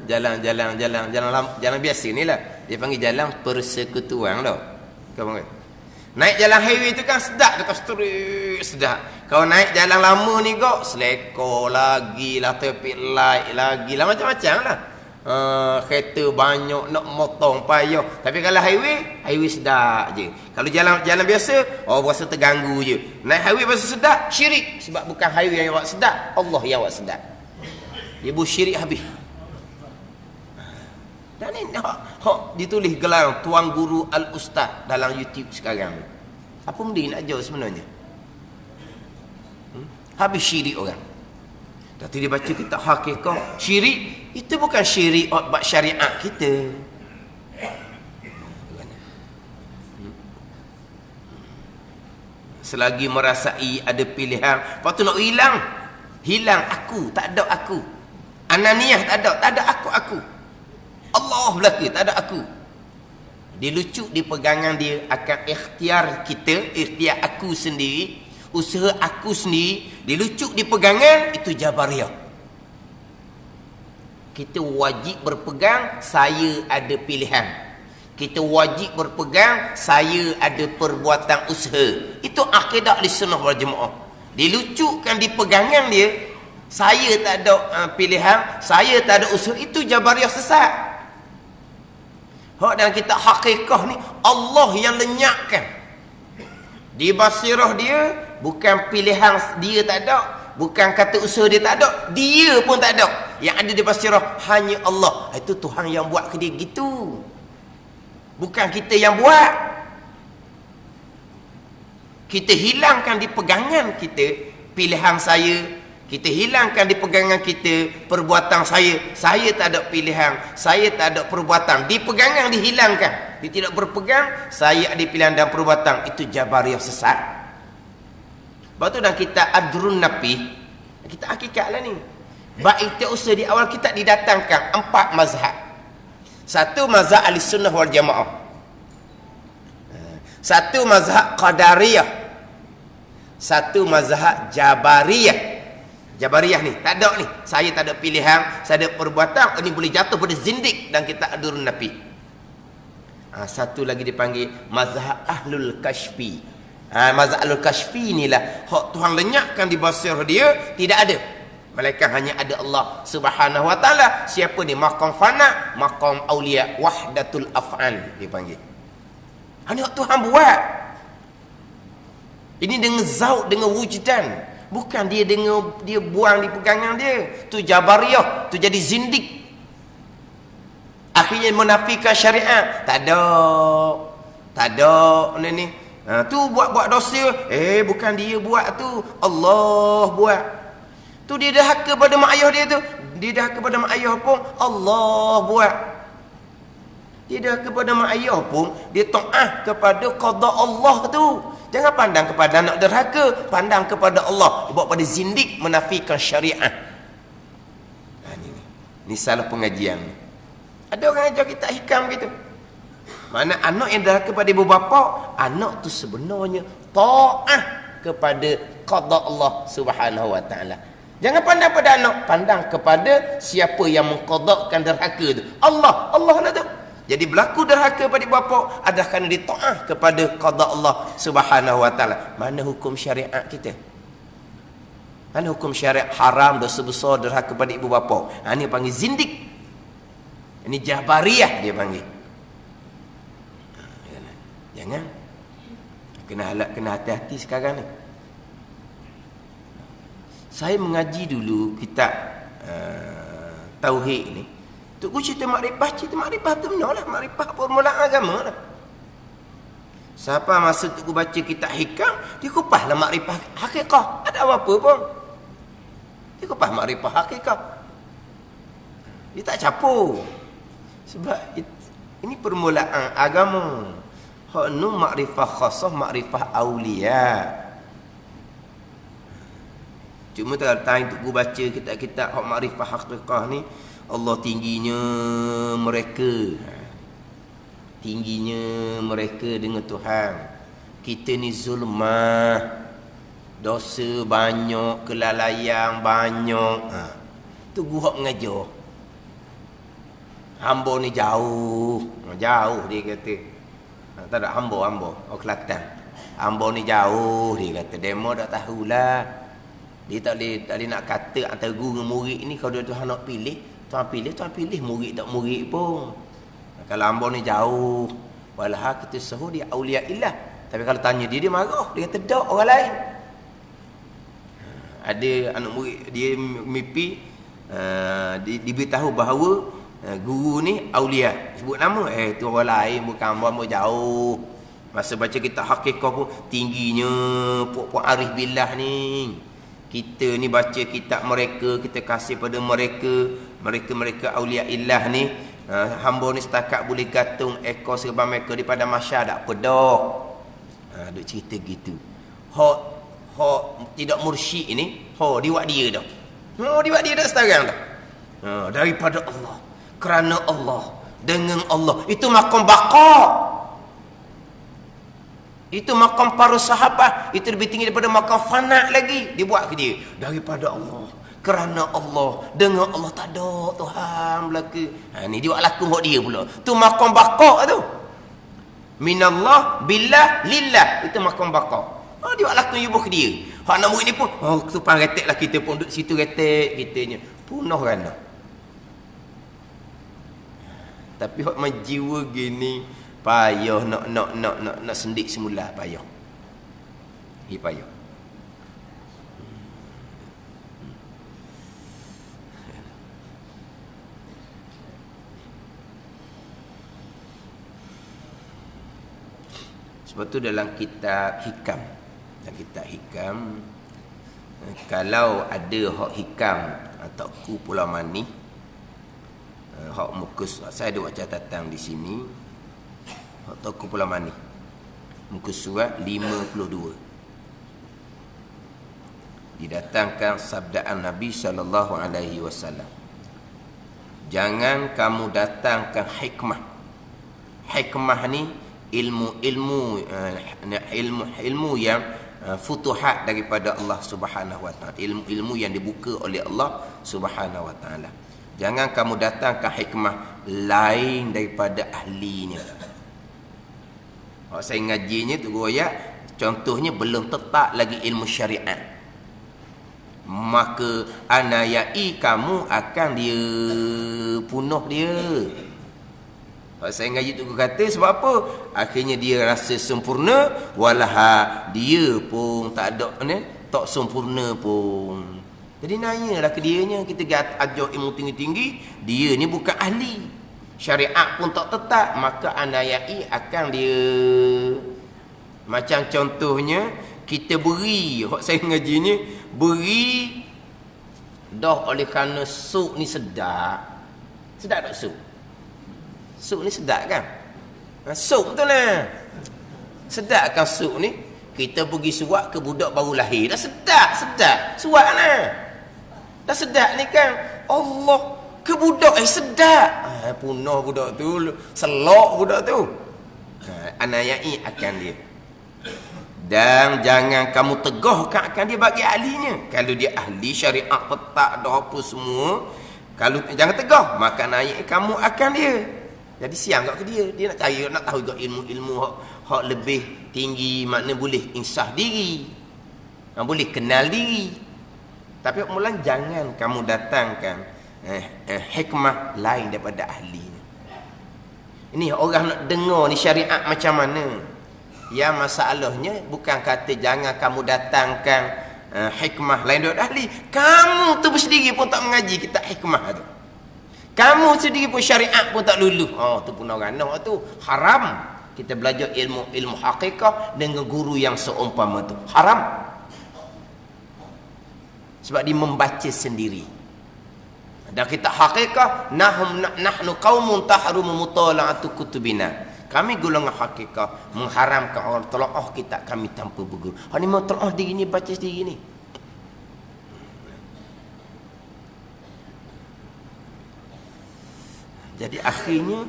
Jalan biasa ni lah. Dia panggil jalan persekutuan dah. Kau panggil. Naik jalan highway tu kan sedap, dekat straight sedap. Kalau naik jalan lama ni kok seleko lagi lah, traffic light lagi lah, macam-macam lah. Kereta banyak nak motong payah. Tapi kalau highway sedap je. Kalau jalan biasa, berasa terganggu je. Naik highway berasa sedap, syirik. Sebab bukan highway yang awak sedap, Allah yang awak sedap. Dia syirik habis. Dan ni hak ditulis gelar Tuan Guru Al-Ustaz dalam YouTube sekarang. Apa benda nak ajar sebenarnya? Habis syirik orang. Tadi dia baca kitab Haqiqah, syirik itu bukan syirik buat syariat kita. Selagi merasai ada pilihan, lepas tu nak hilang aku, tak ada aku. Ananiah tak ada aku. Allah belaka, tak ada aku. Dia lucuk di pegangan dia akan ikhtiar kita, ikhtiar aku sendiri, usaha aku sendiri. Dia lucuk di pegangan, itu Jabariyah. Kita wajib berpegang, saya ada pilihan. Kita wajib berpegang, saya ada perbuatan usaha. Itu akidah Ahlussunnah wal Jamaah. Dia lucukkan di pegangan dia, saya tak ada pilihan, saya tak ada usaha. Itu Jabariyah sesat. Hak dalam kitab Haqiqah ni, Allah yang lenyapkan. Di basirah dia, bukan pilihan dia tak ada, bukan kata usaha dia tak ada, dia pun tak ada. Yang ada di basirah hanya Allah. Itu Tuhan yang buat ke dia gitu, bukan kita yang buat. Kita hilangkan di pegangan kita pilihan saya, kita hilangkan di pegangan kita perbuatan saya tak ada pilihan, saya tak ada perbuatan. Di pegangan dihilangkan, dia tidak berpegang, saya ada pilihan dan perbuatan. Itu Jabariyah sesat. Lepas tu dalam kitab Adrun Nafi, kita hakikat lah ni. Baik usaha di awal kita didatangkan 4 mazhab. Satu mazhab Ahlussunnah wal Jamaah, satu mazhab Qadariyah, satu mazhab Jabariyah. Jabariyah ni tak ada ni, saya tak ada pilihan, saya ada perbuatan. Ini boleh jatuh pada zindik dan kita Adrun Nafi. Satu lagi dipanggil mazhab Ahlul Kashfi. Mazhab Ahlul Kashfi inilah hak Tuhan lenyapkan di basirah dia, tidak ada malaikat, hanya ada Allah Subhanahu wa taala. Siapa ni? Maqam fana, maqam auliya, wahdatul af'al dipanggil. Ini hak Tuhan buat. Ini dengan zauk, dengan wujdan. Bukan dia buang di pegangan dia. Tu Jabariyah, tu jadi zindik. Akhirnya menafikan syariat. Tak ada ni. Tu buat dosa. Bukan dia buat tu, Allah buat. Tu dia dahaka pada mak ayah dia tu. Dia dahaka pada mak ayah pun Allah buat. Dia dahaka pada mak ayah pun dia taat kepada qada Allah tu. Jangan pandang kepada anak derhaka, pandang kepada Allah. Buat pada zindik, menafikan syariat. Ini salah pengajian. Ada orang ajar kita hikam gitu. Mana anak yang derhaka pada ibu bapa, anak tu sebenarnya taat kepada qada Allah Subhanahu wa taala. Jangan pandang pada anak, pandang kepada siapa yang mengqadakkan derhaka tu. Allah lah tu. Jadi berlaku derhaka pada bapa adalah kerana dia taat kepada qada Allah Subhanahu wa taala. Mana hukum syariat kita? Mana hukum syariat haram, dosa besar, derhaka pada ibu bapa? Ini panggil zindik. Ini Jabariyah dia panggil. Jangan. Kena hati-hati sekarang ni. Saya mengaji dulu kitab Tauhid ni. Tok guru cerita makrifah tu benar lah. Makrifah permulaan agama lah. Siapa masa tok guru baca kitab hikam, dia kupas lah makrifah hakikat. Ada apa-apa pun. Dia kupas makrifah hakikat. Dia tak capur. Sebab ini permulaan agama. Hak nu makrifah khasah, makrifah aulia. Cuma tak tanya tok guru baca kitab-kitab hak makrifah hakikat ni, Allah tingginya mereka dengan Tuhan. Kita ni zulmah, dosa banyak, kelalaian banyak. Tu guru hak mengajar. Hamba ni jauh dia kata. Tak ada hamba Kelantan. Ambo ni jauh, dia kata. Demo tak tahulah. Dia tak boleh nak kata antara guru dengan murid ni. Kalau Tuhan nak pilih, Tuhan pilih. Murid tak murid pun. Kalau ambo ni jauh, walah kita suruh dia aulia illah. Tapi kalau tanya dia marah. Dia kata tak, orang lain. Ada anak murid dia mimpi, diberitahu bahawa guru ni aulia. Sebut nama, tu orang lain, bukan ambo jauh. Masa baca kitab Haqiqah pun tingginya puak-puak arif billah ni. Kita ni baca kitab mereka, kita kasih pada mereka aulia illah ni. Hamba ni setakat boleh gantung ekor serban mereka daripada masyar tak pedak. Duk cerita gitu. Hak tidak mursyid ni, diwak dia dah. Diwak dia dah sekarang dah. Daripada Allah, kerana Allah, dengan Allah. Itu maqam baqa. Itu maqam para sahabat. Itu lebih tinggi daripada maqam fana lagi. Dia buat ke dia daripada Allah, kerana Allah, dengan Allah, tak ada Tuhan belaka. Ni dia buat laku buat dia pula. Tu maqam baqa tu. Minallah, billah, lillah. Itu maqam baqa. Dia buat laku yubuh ke dia. Hak nak murid ni pun, ketupan retek lah kita pun duduk situ retek kitanya. Punah kerana. Tapi hak menjiwa gini payah nak sendik semula, payah. Payah. Sebab tu dalam kitab hikam, kalau ada hak hikam atau Pulau Mani, hak mukus, saya ada buat catatan di sini. Hak Tuku Pulau Mani, muka surat 52. Didatangkan sabdaan Nabi SAW. Jangan kamu datangkan hikmah. Hikmah ni ilmu yang futuhat daripada Allah Subhanahu wa taala. Ilmu yang dibuka oleh Allah Subhanahu wa taala. Jangan kamu datangkan hikmah lain daripada ahlinya. Saya ngajinya tu ayat, contohnya belum tetap lagi ilmu syariat, maka anayai kamu akan dia punuh dia. Saya ngaji tu kata sebab apa? Akhirnya dia rasa sempurna, walah dia pun tak ada ni, tak sempurna pun. Jadi nanyalah ke dianya, kita ajar ilmu tinggi-tinggi, dia ni bukan ahli. Syariat pun tak tetap, maka anayai akan dia. Macam contohnya kita beri, hak saya ngaji ni, beri dah oleh kerana sup ni sedap. Sedap tak sup? Sup ni sedap kan? Sup tu lah. Sedap kan sup ni? Kita pergi suap ke budak baru lahir, dah sedap. Suap lah. Dah sedap ni kan? Allah, ke budak sedap. Punah budak tu, selok budak tu. Anayai akan dia. Dan jangan kamu tegahkan akan dia bagi ahlinya. Kalau dia ahli syariat petak dah apa semua, kalau jangan tegah, maka anayai kamu akan dia. Jadi siang kat ke dia. Dia nak cari, nak tahu juga ilmu-ilmu hak lebih tinggi, makna boleh insaf diri, boleh kenal diri. Tapi mulan jangan kamu datangkan hikmah lain daripada ahlinya. Ini orang nak dengar ni syariat macam mana. Yang masalahnya bukan kata jangan kamu datangkan hikmah lain daripada ahli. Kamu tu sendiri pun tak mengaji kitab hikmah tu. Kamu sendiri pun syariat pun tak lulus. Tu pun orang nak tu haram. Kita belajar ilmu haqiqah dengan guru yang seumpama tu. Haram. Sebab dia membaca sendiri. Dan kita haqiqah, nahnu qaumun tahrumu mutala'atu kutubina. Kami golongan haqiqah mengharamkan orang telaah kitab kami tanpa berguru. Hak ni mau telaah diri ni, baca sendiri ni. Jadi akhirnya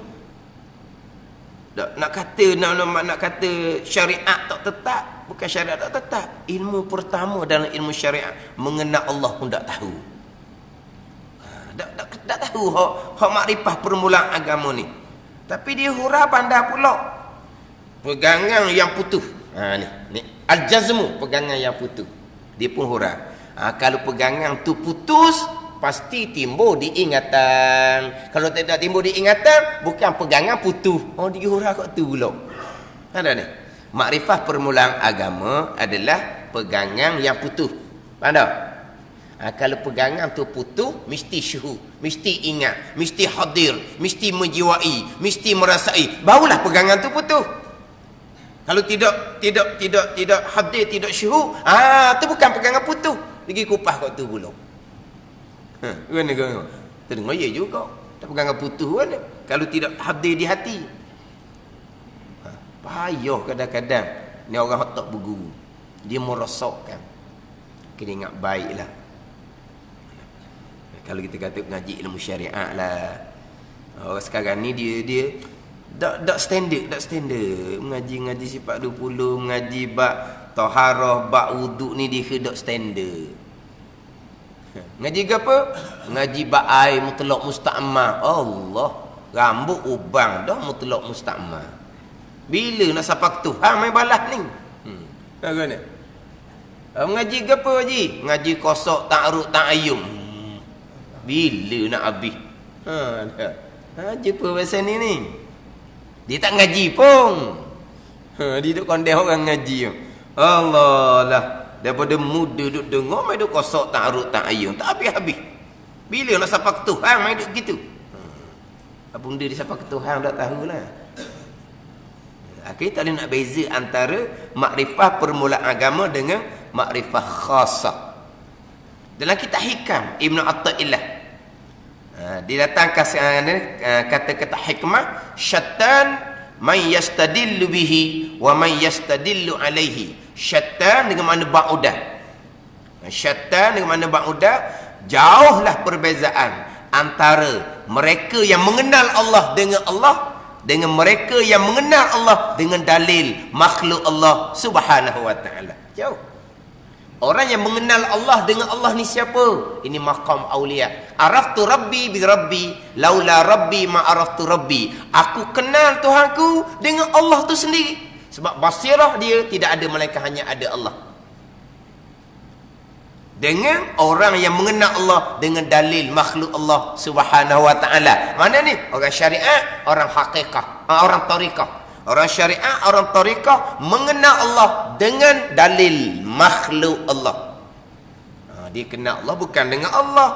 nak kata syariat tak tetap, bukan syariat tak tetap. Ilmu pertama dalam ilmu syariat mengenal Allah pun tak tahu. Tak tahu hak makrifah permulaan agama ni. Tapi dia hurah pandai pula. Pegangan yang putus. Ni al-jazmu, pegangan yang putus. Dia pun huraf. Kalau pegangan tu putus, pasti timbul diingatan. Kalau tidak timbul diingatan, bukan pegangan putus. Dia huraf kat tu pula. Ada ni. Makrifah permulaan agama adalah pegangan yang putus. Faham tak? Kalau pegangan tu putus, mesti syuhud, mesti ingat, mesti hadir, mesti menjiwai, mesti merasai. Barulah pegangan tu putus. Kalau tidak hadir, tidak syuhud, tu bukan pegangan putus. Pergi kupas kat tu pula. Gimana kau? Terdengar ya juga. Tak pegangan putus kan? Kalau tidak hadir di hati. Payah kadang-kadang ni orang tak berguru. Dia merosakkan. Kena ingat baiklah. Kalau kita kata mengaji ilmu syariat lah. Orang sekarang ni dia tak standard. Mengaji sifat 20, mengaji bab taharah, bab wuduk ni dia tak standard. Ngaji ke apa? Ngaji bab air mutlak musta'mal. Allah, rambut ubang dah mutlak musta'mal. Bila nak sapak Tuhan main balas ni? Kan? Mengaji ke apa haji? Ngaji kosok ta'arud ta'ayyum. Bila nak habis? Jumpa pasal ni. Dia tak ngaji pun. Dia duduk kondeh orang ngaji. Allah lah. Daripada muda duduk dengar, main duduk kosok ta'arud ta'ayyum. Tak habis-habis. Bila nak sapak Tuhan main duduk gitu. Apa benda dia sapak Tuhan tak tahulah. Kita tak boleh nak beza antara makrifah permulaan agama dengan makrifah khasah. Dalam kitab Hikam Ibn Atta'illah, dia datang kata-kata hikmah, syaitan man yastadillu bihi wa man yastadillu alaihi. Syaitan dengan makna ba'udah. Syaitan dengan makna ba'udah, jauhlah perbezaan antara mereka yang mengenal Allah dengan mereka yang mengenal Allah dengan dalil makhluk Allah Subhanahu wa ta'ala. Jauh. Orang yang mengenal Allah dengan Allah ni siapa? Ini maqam awliya. Araftu rabbi bi rabbi, laula rabbi ma araftu rabbi. Aku kenal Tuhanku dengan Allah tu sendiri. Sebab basirah dia tidak ada melainkan hanya ada Allah. Dengan orang yang mengenal Allah dengan dalil makhluk Allah Subhanahu wa ta'ala. Mana ni? Orang syariat, orang hakikah, orang tariqah. Orang syariat, orang tariqah mengenal Allah dengan dalil makhluk Allah. Dia kenal Allah bukan dengan Allah.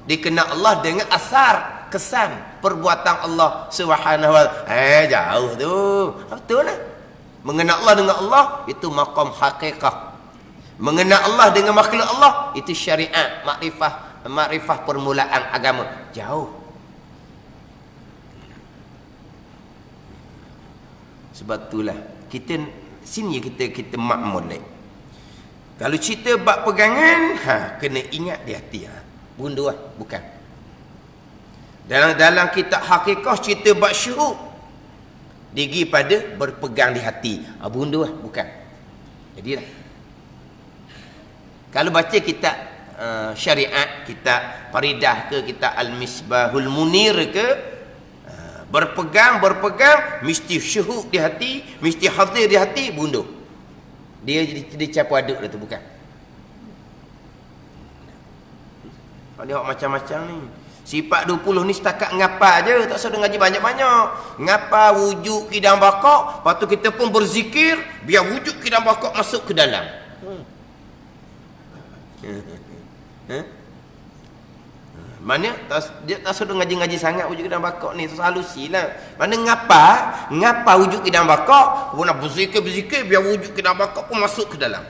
Dia kenal Allah dengan asar, kesan, perbuatan Allah Subhanahu wa ta'ala. Jauh tu. Betul lah. Mengenal Allah dengan Allah, itu maqam hakikah. Mengenal Allah dengan makhluk Allah, itu syariat, makrifah permulaan agama. Jauh. Sebab itulah kita sini kita makmul lagi. Kalau cerita bab pegangan, kena ingat di hati. Bundur lah, bukan. Dalam kitab hakikah cerita bab syuhud, digi pada berpegang di hati. Bundur lah, bukan. Jadilah. Kalau baca kitab syariat, kitab Faridah ke, kitab Al-Misbahul Munir ke, berpegang mesti syuhud di hati, mesti hadir di hati, bundur. Dia campur aduk dah tu, bukan. Ada macam-macam ni. Sifat 20 ni setakat ngapa je, tak usah ngaji banyak-banyak. Ngapa wujud kidang bakak, lepas tu kita pun berzikir biar wujud kidang bakak masuk ke dalam. Mana dia tak suruh ngaji-ngaji sangat wujud kidang bakak ni, halusi lah. Mana ngapa wujud kidang bakak, pun nak berzikir biar wujud kidang bakak pun masuk ke dalam.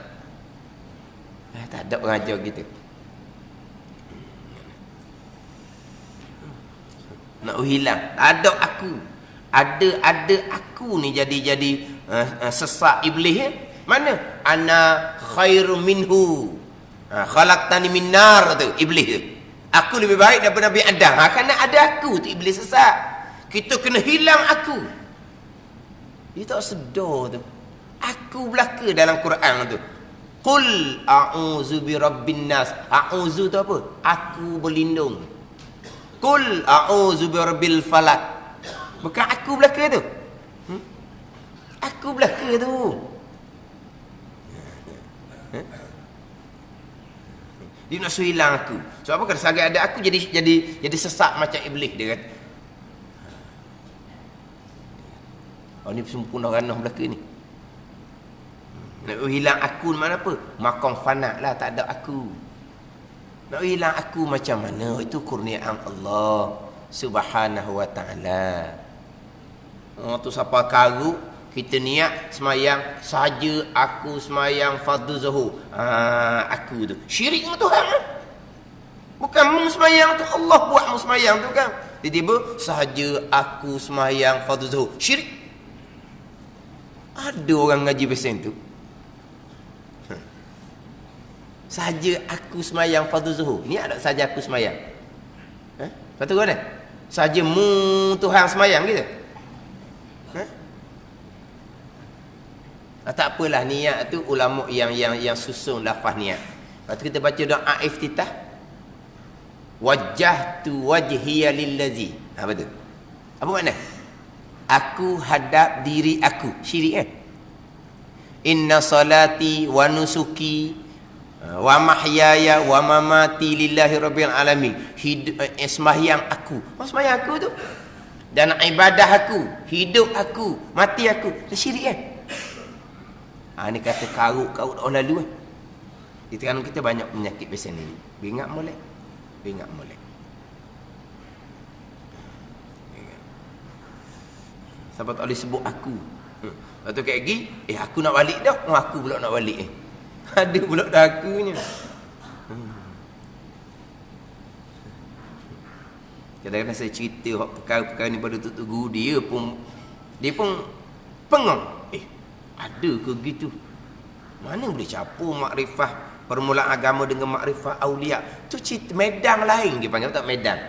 Tak ada pengajar gitu. Nak hilang, ada aku ni jadi sesak iblis. Mana ana khairu minhu, khalaqtani min nar tu iblis tu. Aku lebih baik daripada Nabi Adam. Kerana ada aku tu iblis sesat. Kita kena hilang aku. Dia tak sedar tu. Aku belaka dalam Quran tu. Qul a'udzu birabbin nas. A'udzu tu apa? Aku berlindung. Qul a'udzu birabbil falaq. Bukan aku belaka tu. Aku belaka tu. Dia nak suruh hilang aku. Sebab apa? Kalau sebagai ada aku jadi sesak macam iblis dia kata. Oh ni sempurna ranah belaka ni. Nak hilang aku mana apa? Makam fana lah, tak ada aku. Nak hilang aku macam mana? Itu kurniaan Allah Subhanahu wa ta'ala. Tu siapa karuk kita niat semayang saja aku semayang fardu zuhur. Aku tu syirik dengan Tuhan. Bukan mu semayang tu, Allah buat mu semayang tu kan. Tiba-tiba sahaja aku semayang fardu zuhur. Syirik. Ada orang ngaji pesen tu. Sahaja aku semayang fardu zuhur. Ni ada sahaja aku semayang. Betul kan? Sahaja mu Tuhan semayang gitu. Tak apalah, niat tu ulama yang susun lafaz niat. Lepas tu kita baca doa iftitah. Wajjahtu wajhiya lillazi. Betul. Apa makna? Aku hadap diri aku. Syirik kan? Inna salati wa nusuki wa mahyaya wa mamati lillahi rabbil alamin. Sembahyang aku. Sembahyang aku tu. Dan ibadah aku, hidup aku, mati aku. Itu syirik kan? Ni kata karuk orang lalu. Di tengah kita banyak penyakit pesan ini. Bingak molek. Siapa tak boleh sebut aku. Lepas tu kat lagi, aku nak balik dah. Aku pula nak balik. Ada pula dah akunya. Kadang-kadang saya cerita perkara-perkara ni pada Tok Guru, dia pun pengang. Ada ke gitu? Mana boleh capur makrifah permulaan agama dengan makrifah aulia? Tu cerita medan lain dia panggil, tak medan.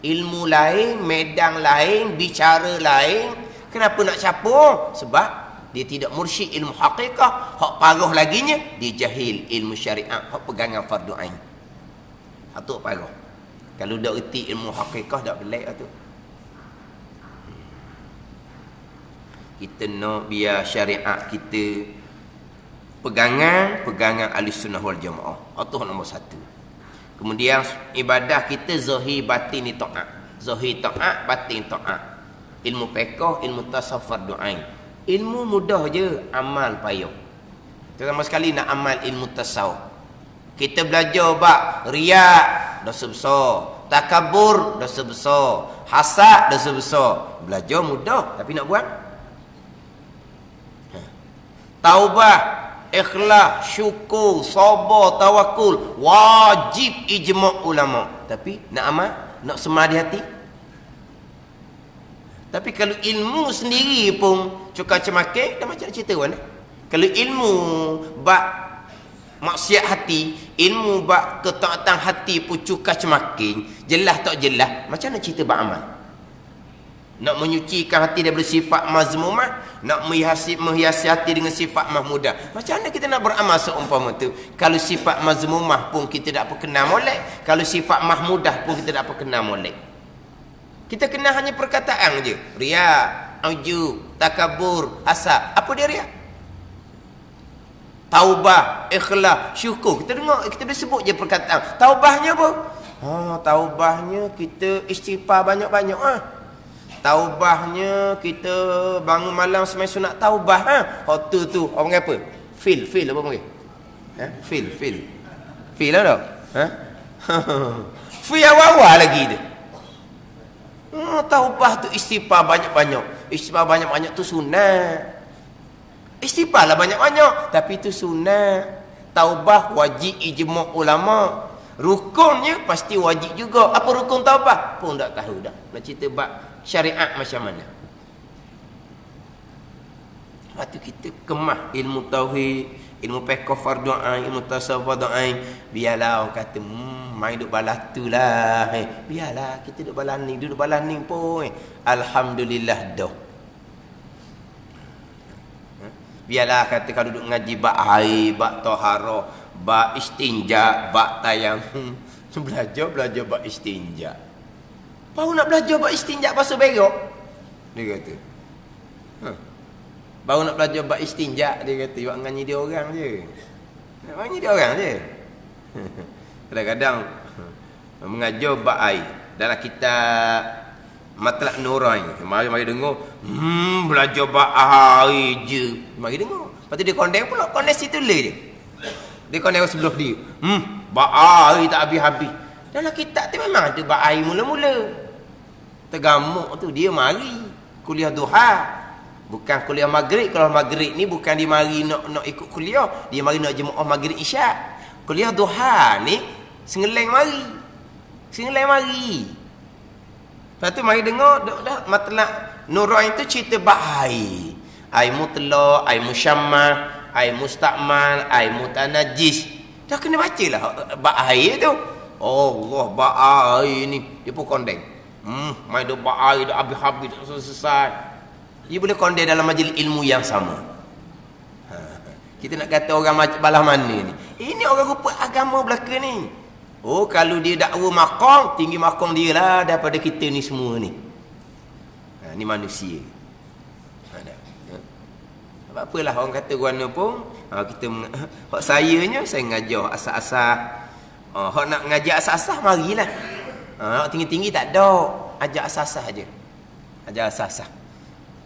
Ilmu lain, medan lain, bicara lain. Kenapa nak capur? Sebab dia tidak mursyid ilmu hakikah. Hak paruh laginya, dia jahil ilmu syariat, hak pegangan fardu ain. Hak paruh. Kalau dah erti ilmu hakikah, dah belik lah tu. Kita nak biar syariat kita pegangan Ahlussunnah wal Jamaah. Itu nombor satu. Kemudian ibadah kita zahir batin ni taat. Zahir taat, batin taat. Ilmu fiqh, ilmu tasawuf fardu ain. Ilmu mudah je, amal payah. Terutama sekali nak amal ilmu tasawuf. Kita belajar bab riak, dosa besar. Takabur, dosa besar. Hasad, dosa besar. Belajar mudah, tapi nak buat. Taubah, ikhlas, syukur, sabar, tawakul, wajib ijma' ulama. Tapi nak amal, nak semadi hati. Tapi kalau ilmu sendiri pun cukar cemakai, dah macam cerita kan? Kalau ilmu bab maksiat hati, ilmu bab ketaatan hati pun cukar cemakai, jelas tak jelas, macam mana cerita bab amal? Nak menyucikan hati daripada sifat mazmumah, nak menghiasi hati dengan sifat mahmudah. Macam mana kita nak beramal seumpama tu? Kalau sifat mazmumah pun kita tak perkenal molek, kalau sifat mahmudah pun kita tak perkenal molek. Kita kenal hanya perkataan je. Riya, ujub, takabur, hasad. Apa dia riya? Taubah, ikhlas, syukur. Kita dengar, kita dah sebut je perkataan. Taubahnya apa? Taubahnya kita istighfar banyak-banyak. Taubahnya kita bangun malam semai sunat taubah. Waktu tu orang panggil apa? Feel apa panggil? Feel lah tak? Feel awal-awal lagi tu. Taubah tu istighfar banyak-banyak. Istighfar banyak-banyak tu sunat. Istighfar lah banyak-banyak, tapi tu sunat. Taubah wajib ijma' ulama. Rukunnya pasti wajib juga. Apa rukun taubah? Pun tak tahu dah. Nak cerita bab syariat macam mana. Lepas tu kita kemah ilmu tauhid, ilmu fiqh fardu ain, ilmu tasawuf fardu ain. Biarlah orang kata main duk balas tu lah. Biarlah kita duk balas ni pun. Alhamdulillah dah. Biarlah kata kalau duk ngaji bab air, bab taharah, bab istinja, bab tayamum. Belajar bab istinja. Baru nak belajar bab istinja basuh berak, dia kata. Baru nak belajar bab istinja, dia kata buat ngaji dia orang je. Banyak dia orang je. Kadang-kadang mengajar bab air dalam kitab Matlab Nurain. Mari dengar, belajar bab air je. Mari dengar. Lepas tu dia kondem pula, kondem situ je. Dia kondem sebelah dia. Bab air tak habis-habis. Dalam kitab tu memang ada bab air mula-mula. Tergamuk tu dia mari kuliah duha. Bukan kuliah maghrib. Kalau maghrib ni bukan dia mari nak ikut kuliah, dia mari nak jemaah maghrib isyak. Kuliah duha ni sengeleng mari. Lepas tu mari dengar dah Matlab Nurain tu cerita bab air. Air mutlaq, air musyammal, air mustakmal, air mutanajis. Dah kena bacalah bab air tu. Allah, bab air ni dia pun kondem. Mai dah bab air dah habis-habis tak selesai. Dia boleh kondem dalam majlis ilmu yang sama. Kita nak kata orang balah mana ni? Ini orang rupa agama belaka ni. Oh, kalau dia dakwa maqam, tinggi maqam dia lah daripada kita ni semua ni. Ni manusia. Apalah orang kata guana pun, kita hak sayanya saya ngajar asas-asas. Hak nak ngajar asas-asas marilah. Hak tinggi-tinggi tak ada, ajar asas-asas aja. Ajar asas-asas.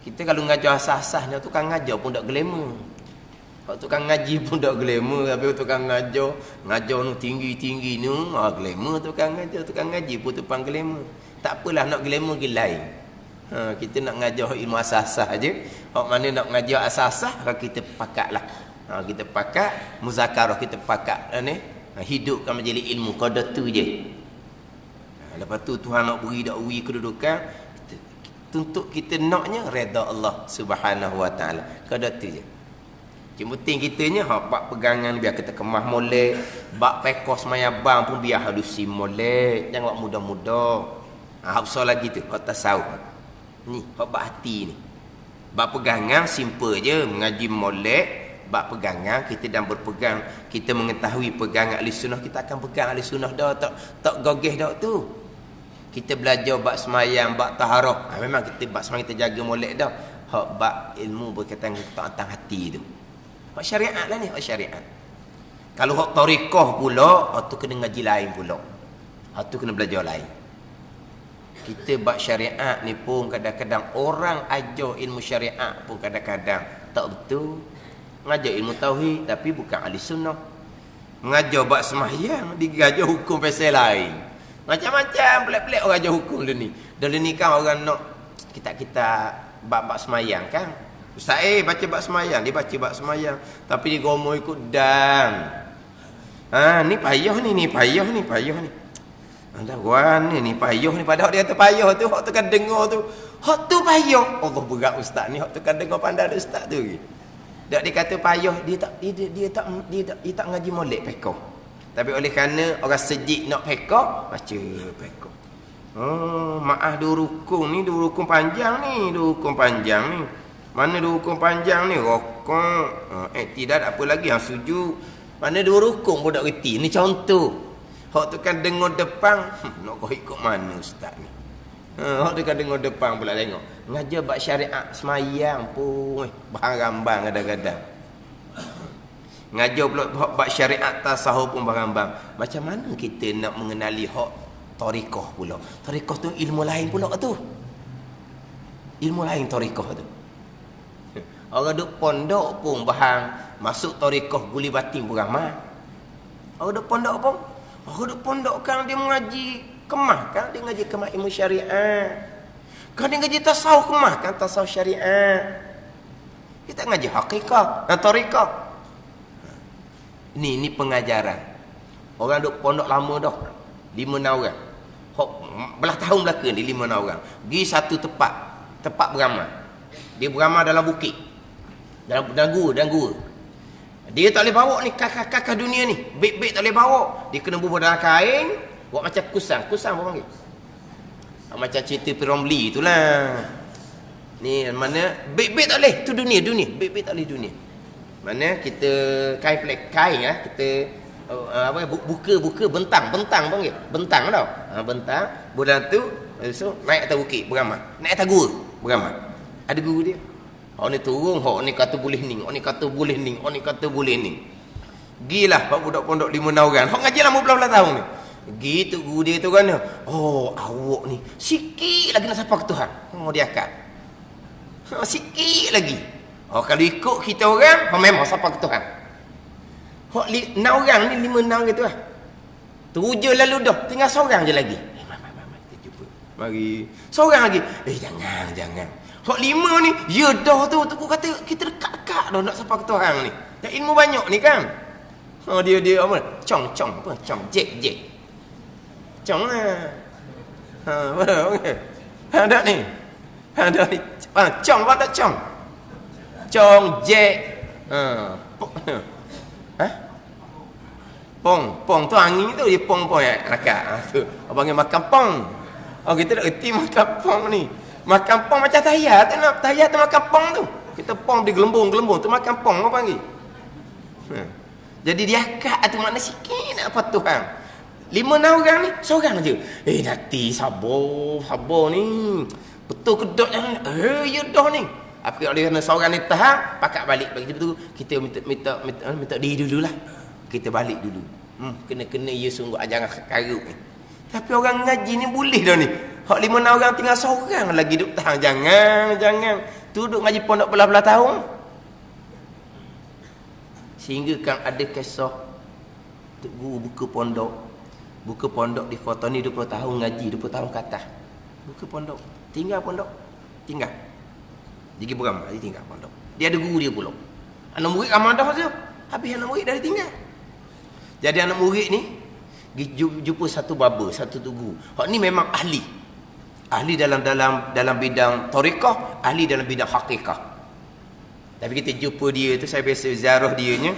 Kita kalau ngajar asas-asas ni tukang ngajar pun tak glamour. Hak tukang ngaji pun tak glamour, tapi tukang ngajar nu tinggi-tinggi nu, glamour tukang ngaji pun tukang glamour. Tak apalah nak glamour ke lain. Kita nak ngajar ilmu asas-asas aja. Hak mana nak ngajar asas-asas, kita pakatlah. Kita pakat muzakarah, kita pakat ni hidupkan majlis ilmu qada tu je. Lepas tu Tuhan nak beri dakwah kedudukan, untuk kita naknya redha Allah Subhanahu wa taala. Qada tu je. Yang penting kitanya bab pegangan biar kita kemah molek, bab pekos mayabang pun biar halusi molek, jangan buat muda-muda. Hafsah lagi tu, hak tasawuf. Ni bab hati ni. Bab pegangan simple je, mengaji molek, bab pegangan kita dan berpegang, kita mengetahui pegangan ahli sunnah, kita akan pegang ahli sunnah dah, tak gogeh dah tu. Kita belajar bab semayang, bab taharah. Memang kita bab semayang kita jaga molek dah. Hak bab ilmu berkaitan dengan ketaatan hati tu. Hak syariat lah ni, hak syariat. Kalau hak tariqah pula, hak tu kena ngaji lain pula. Hak tu kena belajar lain. Kita bab syariat ni pun kadang-kadang orang ajar ilmu syariat pun kadang-kadang tak betul. Mengajar ilmu tauhid tapi bukan ahli sunnah. Mengajar bab sembahyang, digajar hukum pasal lain. Macam-macam pelik-pelik orang ajar hukum dia ni. Dulu ni kan orang nak kita bab sembahyang kan. Ustaz baca bab sembahyang, dia baca bab sembahyang tapi dia gomo ikut dan. Ni payah ni payah ni. Anda guan ni payah ni, padahal dia kata payah tu, hak tu kan dengar tu. Hak tu payah. Allah berat ustaz ni, hak tu kan dengar pandai ustaz tu. Tak dia kata payah, dia tak ngaji molek pekah. Tapi oleh kerana orang sejik nak pekah, baca pekah. Maaf dua rukun panjang ni. Mana dua rukun panjang ni? Rokok, tidak apa lagi yang sujud. Mana dua rukun pun tak reti. Ni contoh. Hak tu kan dengar depan, nak kau ikut mana ustaz ni? Hak tu kan dengar depan pula tengok. Ngajar bab syariat semayang pun barang-barang kadang-kadang. Ngajar pula bab syariat tasawuf pun barang-barang. Macam mana kita nak mengenali hak tariqah pula? Tariqah tu ilmu lain pula tu. Ilmu lain tariqah tu. Orang duk pondok pun bahang masuk tariqah guli batin pun ramai. Orang duk pondok pun, orang duk pondok kan dia mengaji kemah kan, dia ngaji kemah ilmu syariat. Kan dia ngaji tasawuf kemah kan, tasawuf syariat. Kita ngaji hakikat dan tariqah. Ni pengajaran. Orang duk pondok lama dah. 5 orang. Belah tahun belakang ni 5 orang. Pergi satu tempat beramal. Dia beramal dalam bukit. Dalam gua. Dia tak boleh bawa ni kakak dunia ni. Beg-beg tak boleh bawa. Dia kena bubuh dalam kain, buat macam kusang. Kusang apa panggil? Macam cerita Piromli itulah. Ni mana beg-beg tak boleh, tu dunia. Beg-beg tak boleh dunia. Mana kita kain lah, kita buka bentang panggil. Bentang tau. Bentang, bulan tu so naik atas bukit beramal. Naik atas gua beramal. Ada guru dia. Hak ni turun, hak ni kata boleh ni, hak ni kata boleh ni, hak ni kata boleh ni. Gilah pak budak pondok 5 orang. Hok ngaji lama belah-belah tahun ni. Gitu guru dia tu kan. Oh, awak ni sikit lagi nak sapa ke Tuhan. Oh, dia akak. Sikit lagi. Oh, kalau ikut kita orang, memang sapa ke Tuhan. Hok 6 orang ni 5 orang gitu lah. 7 lalu dah, tinggal seorang je lagi. Mari kita jumpa. Mari. Seorang lagi. Jangan. Hok 5 ni, ya dah tu kata kita dekat-dekat dah nak sapa ke Tuhan ni. Dan ilmu banyak ni kan. Oh dia apa? Cong apa? Jek. Cong lah. Okey. Ada ni. Cong apa tak cong? Cong jek. Pong tu angin tu dia pong ya akak. Tu abang panggil makan pong. Oh kita nak erti makan pong ni. Makan pong macam tahiyat tu nak tahiyat tu makan pong tu. Kita pong di gelembung tu makan pong apa panggil. Jadi dia akak tu makna sikit nak apa Tuhan. 5 orang ni seorang je. Nanti sabar ni. Betul ke tak jangan. Ya dah ni. Apa oleh kerana seorang ni tahan, pakat balik bagi betul. Kita minta diri dululah. Kita balik dulu. Kena ya sungguh ajaran karut ni. Tapi orang ngaji ni boleh dah ni. Hak 5 orang tinggal seorang lagi duduk tahan. Jangan. Tu duduk ngaji pondok belah-belah tahun. Sehingga kan ada kisah Tok Guru buka pondok di foto ni 20 tahun ngaji, 20 tahun ke atas. Buka pondok, tinggal. Jadi beramah, dia tinggal pondok. Dia ada guru dia pula. Anak murid ramai dah tu. Habis anak murid dah tinggal. Jadi anak murid ni jumpa satu baba, satu guru. Hak ni memang ahli. Ahli dalam bidang tarekah, ahli dalam bidang hakikah. Tapi kita jumpa dia tu, saya biasa ziarah dia nya,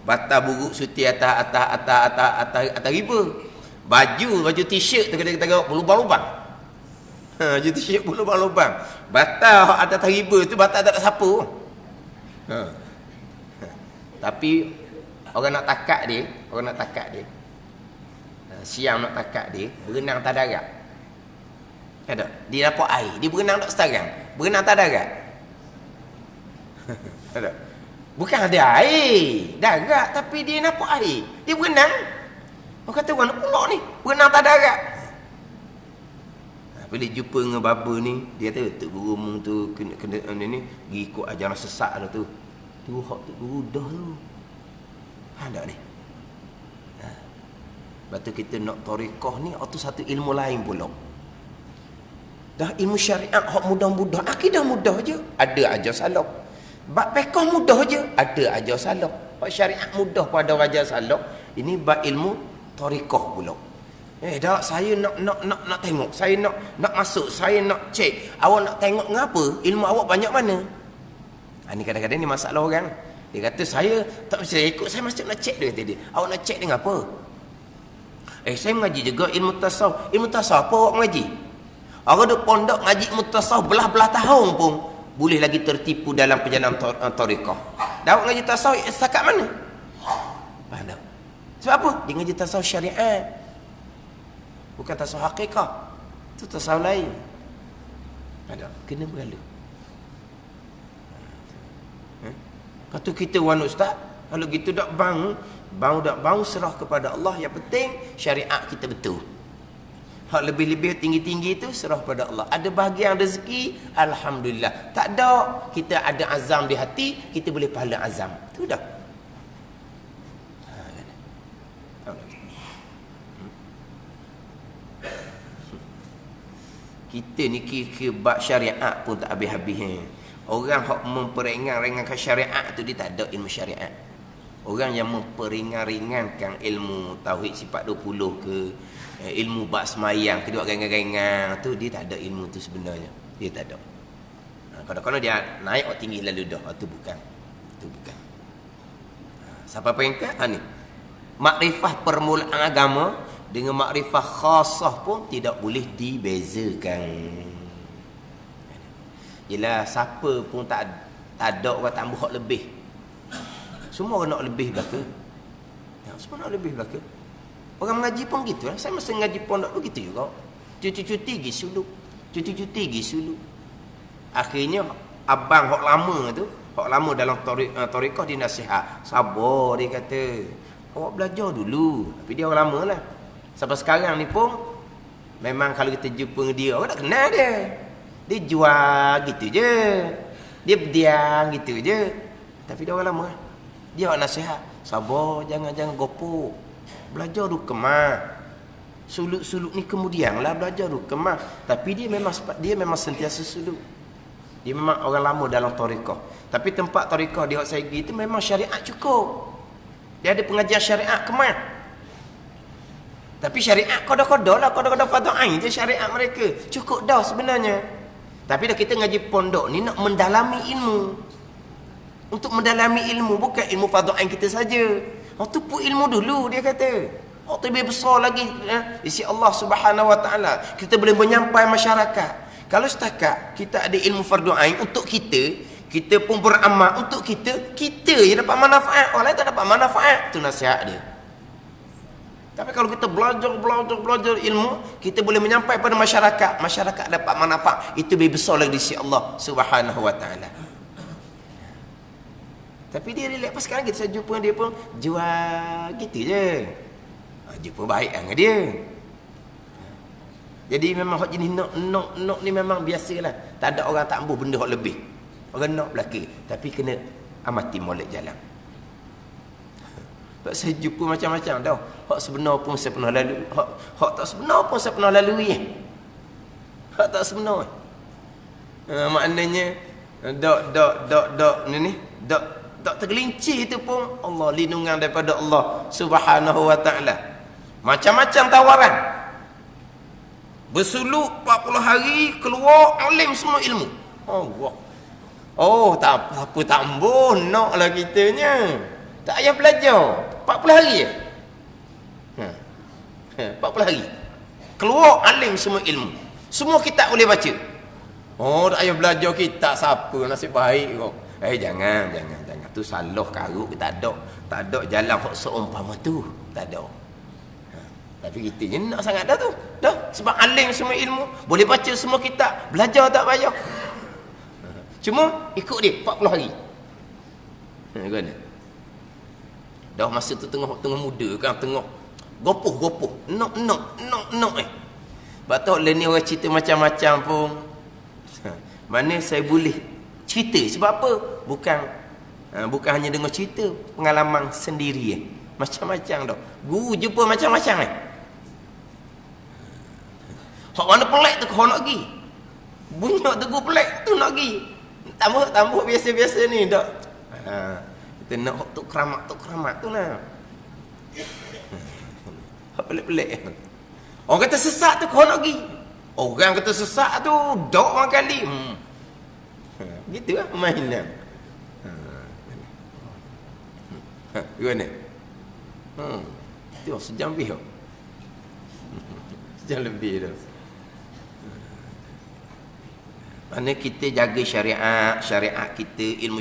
batal buruk suti atas riba. Baju t-shirt tu kita tengok berlubang-lubang. Baju t-shirt berlubang-lubang. Batal atas riba tu batal tak ada siapa. Tapi orang nak takat dia, siang nak takat dia, berenang tak darat. Ada. Dia dapat air, dia berenang tak setarang. Berenang tak darat. Ada. Bukan ada air darat, tapi dia nampak air, dia berenang. Orang kata orang nak pulak ni berenang tak darat. Bila jumpa dengan baba ni, dia kata Tok Guru mung tu kena ni pergi ikut ajaran sesat dah tu. Tu hak Tok Guru dah tu. Ada ni. Lepas tu kita nak tarekah ni atau satu ilmu lain pula. Dah ilmu syariat hak mudah-mudah, akidah mudah je, ada ajar salah. Bab fiqh mudah je, ada ajar salah. Bab syariat mudah pada ajar salah. Ini bab ilmu tarekah pula. Dah saya nak tengok, saya nak masuk, saya nak cek. Awak nak tengok ngapa? Ilmu awak banyak mana? Ni kadang-kadang ni masalah orang. Dia kata saya tak bisa ikut, saya masuk nak cek dia kata dia. Awak nak cek dengan apa? Saya mengaji juga ilmu tasawuf. Ilmu tasawuf apa awak mengaji? Orang duk pondok ngaji ilmu tasawuf belah-belah tahun pun boleh lagi tertipu dalam perjalanan tarekah. Dah awak ngaji tasawuf setakat mana? Faham tak? Sebab apa? Dia ngaji tasawuf syariat. Bukan tasawuf hakikah. Itu tasawuf lain. Ada kena bergala. Lepas tu kita wan ustaz, kalau gitu dak bang serah kepada Allah. Yang penting syariat kita betul. Hak lebih-lebih tinggi-tinggi itu serah pada Allah. Ada bahagian rezeki, alhamdulillah. Tak ada, kita ada azam di hati, kita boleh pahala azam. Itu dah. Kita ni kira bab syariat pun tak habis-habis. Orang yang memperingan-ringankan syariat tu dia tak ada ilmu syariat. Orang yang memperingan-ringankan ilmu tauhid sifat 20 ke ilmu bab semayang, kedua ringan-ringan tu, dia tak ada ilmu tu sebenarnya. Dia tak ada. Kadang-kadang dia naik tinggi lalu dah. Itu bukan. Siapa peringkat? Ni. Makrifah permulaan agama dengan makrifah khasah pun tidak boleh dibezakan. Yelah, siapa pun tak ada orang tambah hak lebih. Semua orang nak lebih belaka. Semua nak lebih belaka. Orang mengaji pun gitu lah. Saya masa mengaji pondok pun gitu juga. Cuti-cuti pergi suluk. Akhirnya abang hak lama tu, hak lama dalam tarekah dia nasihat. Sabar dia kata. Awak belajar dulu. Tapi dia orang lama lah. Sampai sekarang ni pun memang kalau kita jumpa dengan dia, orang tak kenal dia. Dia jual gitu je. Dia berdiam gitu je. Tapi dia orang lama. Dia orang nasihat. Sabar, jangan gopok. Belajar dulu kemah. Suluk-suluk ni kemudian lah belajar dulu kemah. Tapi dia memang sentiasa suluk. Dia memang orang lama dalam tarekah. Tapi tempat tarekah dia saya pergi itu memang syariat cukup. Dia ada pengajian syariat kemah. Tapi syariat kodoh-kodoh lah, kodoh-kodoh fardu ain je syariat mereka. Cukup dah sebenarnya. Tapi dah kita ngaji pondok ni nak mendalami ilmu. Untuk mendalami ilmu, bukan ilmu fardu ain kita saja. Tu pun ilmu dulu dia kata. Lebih besar lagi di sisi Allah Subhanahu Wa Taala. Kita boleh menyampai masyarakat. Kalau setakat kita ada ilmu fardu ain untuk kita pun beramal untuk kita yang dapat manfaat. Orang lain tak dapat manfaat. Itu nasihat dia. Tapi kalau kita belajar ilmu, kita boleh menyampai pada masyarakat. Masyarakat dapat manfaat. Itu lebih besar lagi di sisi Allah Subhanahu Wa Taala. Tapi dia relax. Pas sekarang kita jumpa dia pun jual gitu je. Jumpa baik dengan dia. Jadi memang hak jenis nok ni memang biasalah. Tak ada orang tak ambuh benda hak lebih. Orang nak belaka. Tapi kena amati molek jalan. Sebab saya jumpa macam-macam dah. Hak sebenar pun saya pernah lalu. Hak tak sebenar pun saya pernah lalui. Hak tak sebenar. Maknanya dok tergelincir itu pun Allah lindungan daripada Allah Subhanahu Wa Taala. Macam-macam tawaran. Bersuluk 40 hari, keluar alim semua ilmu. Allah. Oh, tak apa tambah naklah kitanya. Tak payah belajar. 40 hari je. 40 hari. Keluar alim semua ilmu. Semua kitab boleh baca. Oh, tak payah belajar kitab siapa nasib baik kau. Jangan. Tu salah karuk tak ada jalan hak seumpama tu. Tak ada. Tapi kita je nak sangat dah tu. Dah. Sebab alim semua ilmu. Boleh baca semua kitab. Belajar tak payah. Cuma ikut dia 40 hari. Gimana? Dah masa tu tengah muda kan. Tengah gopoh. Nok. Batok ni orang cerita macam-macam pun. Mana saya boleh cerita. Sebab apa? Bukan hanya dengar cerita. Pengalaman sendiri. Macam-macam dah. Guru jumpa macam-macam Hak mana pelik tu kau nak pergi. Bunyak tegur pelik tu nak pergi. Tambah biasa-biasa ni dak. Kita nak hak tu keramat tu lah. Hak pelik-pelik. Orang kata sesat tu kau nak pergi. Orang kata sesat tu dak orang kali. Gitu lah mainan. Gimana? Tengok sejam lebih tau. Sejam lebih dah. Mana kita jaga syariat kita, ilmu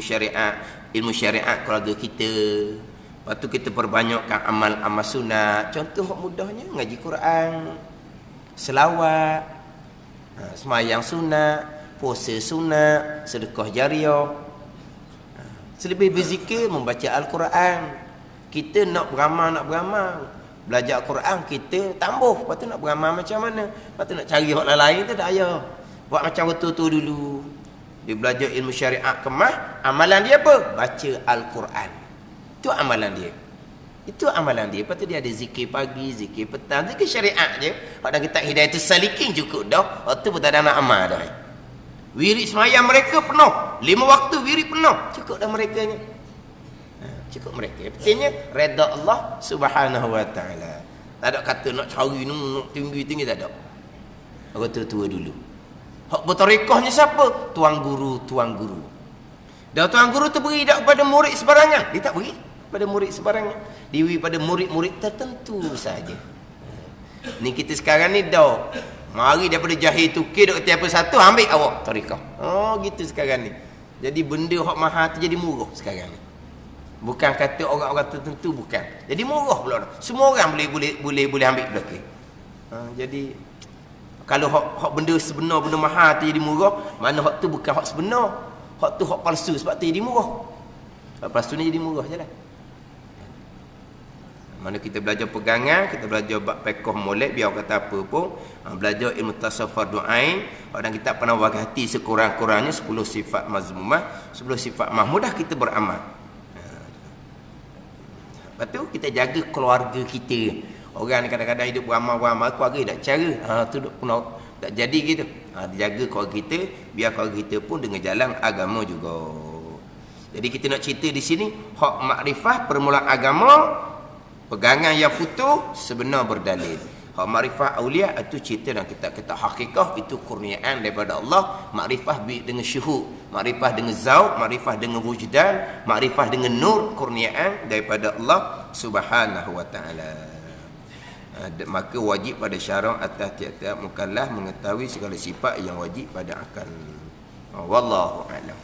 syariat keluarga kita. Lepas tu kita perbanyakkan amal-amal sunat. Contoh mudahnya ngaji Quran, selawat, semayang sunat, puasa sunat, sedekah jariah. Selebih berzikir, membaca Al-Quran. Kita nak beramal. Belajar Al-Quran, kita tambah. Lepas tu nak beramal macam mana? Lepas tu nak cari hak lain tu tak payah. Buat macam betul-betul dulu. Dia belajar ilmu syariat kemah. Amalan dia apa? Baca Al-Quran. Itu amalan dia. Lepas tu dia ada zikir pagi, zikir petang, zikir syariat je. Kalau kita hidayah tu salikin cukup dah. Waktu pun tak ada nak amal dah. Wirid semayang mereka penuh. 5 waktu wirid penuh. Cukup dah mereka ni. Cukup mereka. Pentingnya redha Allah Subhanahu Wa Taala. Tak ada kata nak cari nak tinggi-tinggi, tak ada. Orang tua-tua dulu. Hak bertarekahnya siapa? Tuan guru. Dan tuan guru tu beri tak kepada murid sebarangan. Dia tak beri pada murid sebarangan. Dia beri pada murid-murid tertentu saja. Ni kita sekarang ni dah mari daripada jahil tukir dok tiap satu ambil awak tarekah. Oh gitu sekarang ni. Jadi benda hak mahal tu jadi murah sekarang ni. Bukan kata orang-orang tertentu, bukan. Jadi murah pula. Semua orang boleh ambil belakang. Jadi kalau hak benda sebenar, benda mahal tu jadi murah, mana hak tu bukan hak sebenar. Hak tu hak palsu sebab tu jadi murah. Hak palsu ni jadi murah je lah. Mana kita belajar pegangan, kita belajar bab pekoh molek, biar kata apa pun, belajar ilmu tasawuf fardu ain, orang kita pernah wakati sekurang-kurangnya 10 sifat mazmumah, 10 sifat mahmudah, kita beramal. Lepas tu kita jaga keluarga kita. Orang ni kadang-kadang hidup beramal-beramal, keluarga tak cara. Tu tak jadi gitu. Jaga keluarga kita, biar keluarga kita pun dengan jalan agama juga. Jadi kita nak cerita di sini, hak makrifah permulaan agama, pegangan yang putus sebenar berdalil. Hak makrifah aulia itu cerita dan kita hakikah, itu kurniaan daripada Allah. Makrifah dengan syuhud, makrifah dengan zauq, makrifah dengan wujdan, makrifah dengan nur, kurniaan daripada Allah Subhanahu wa taala. Maka wajib pada syara' atas tiap-tiap mukallaf mengetahui segala sifat yang wajib pada akal. Wallahu a'lam.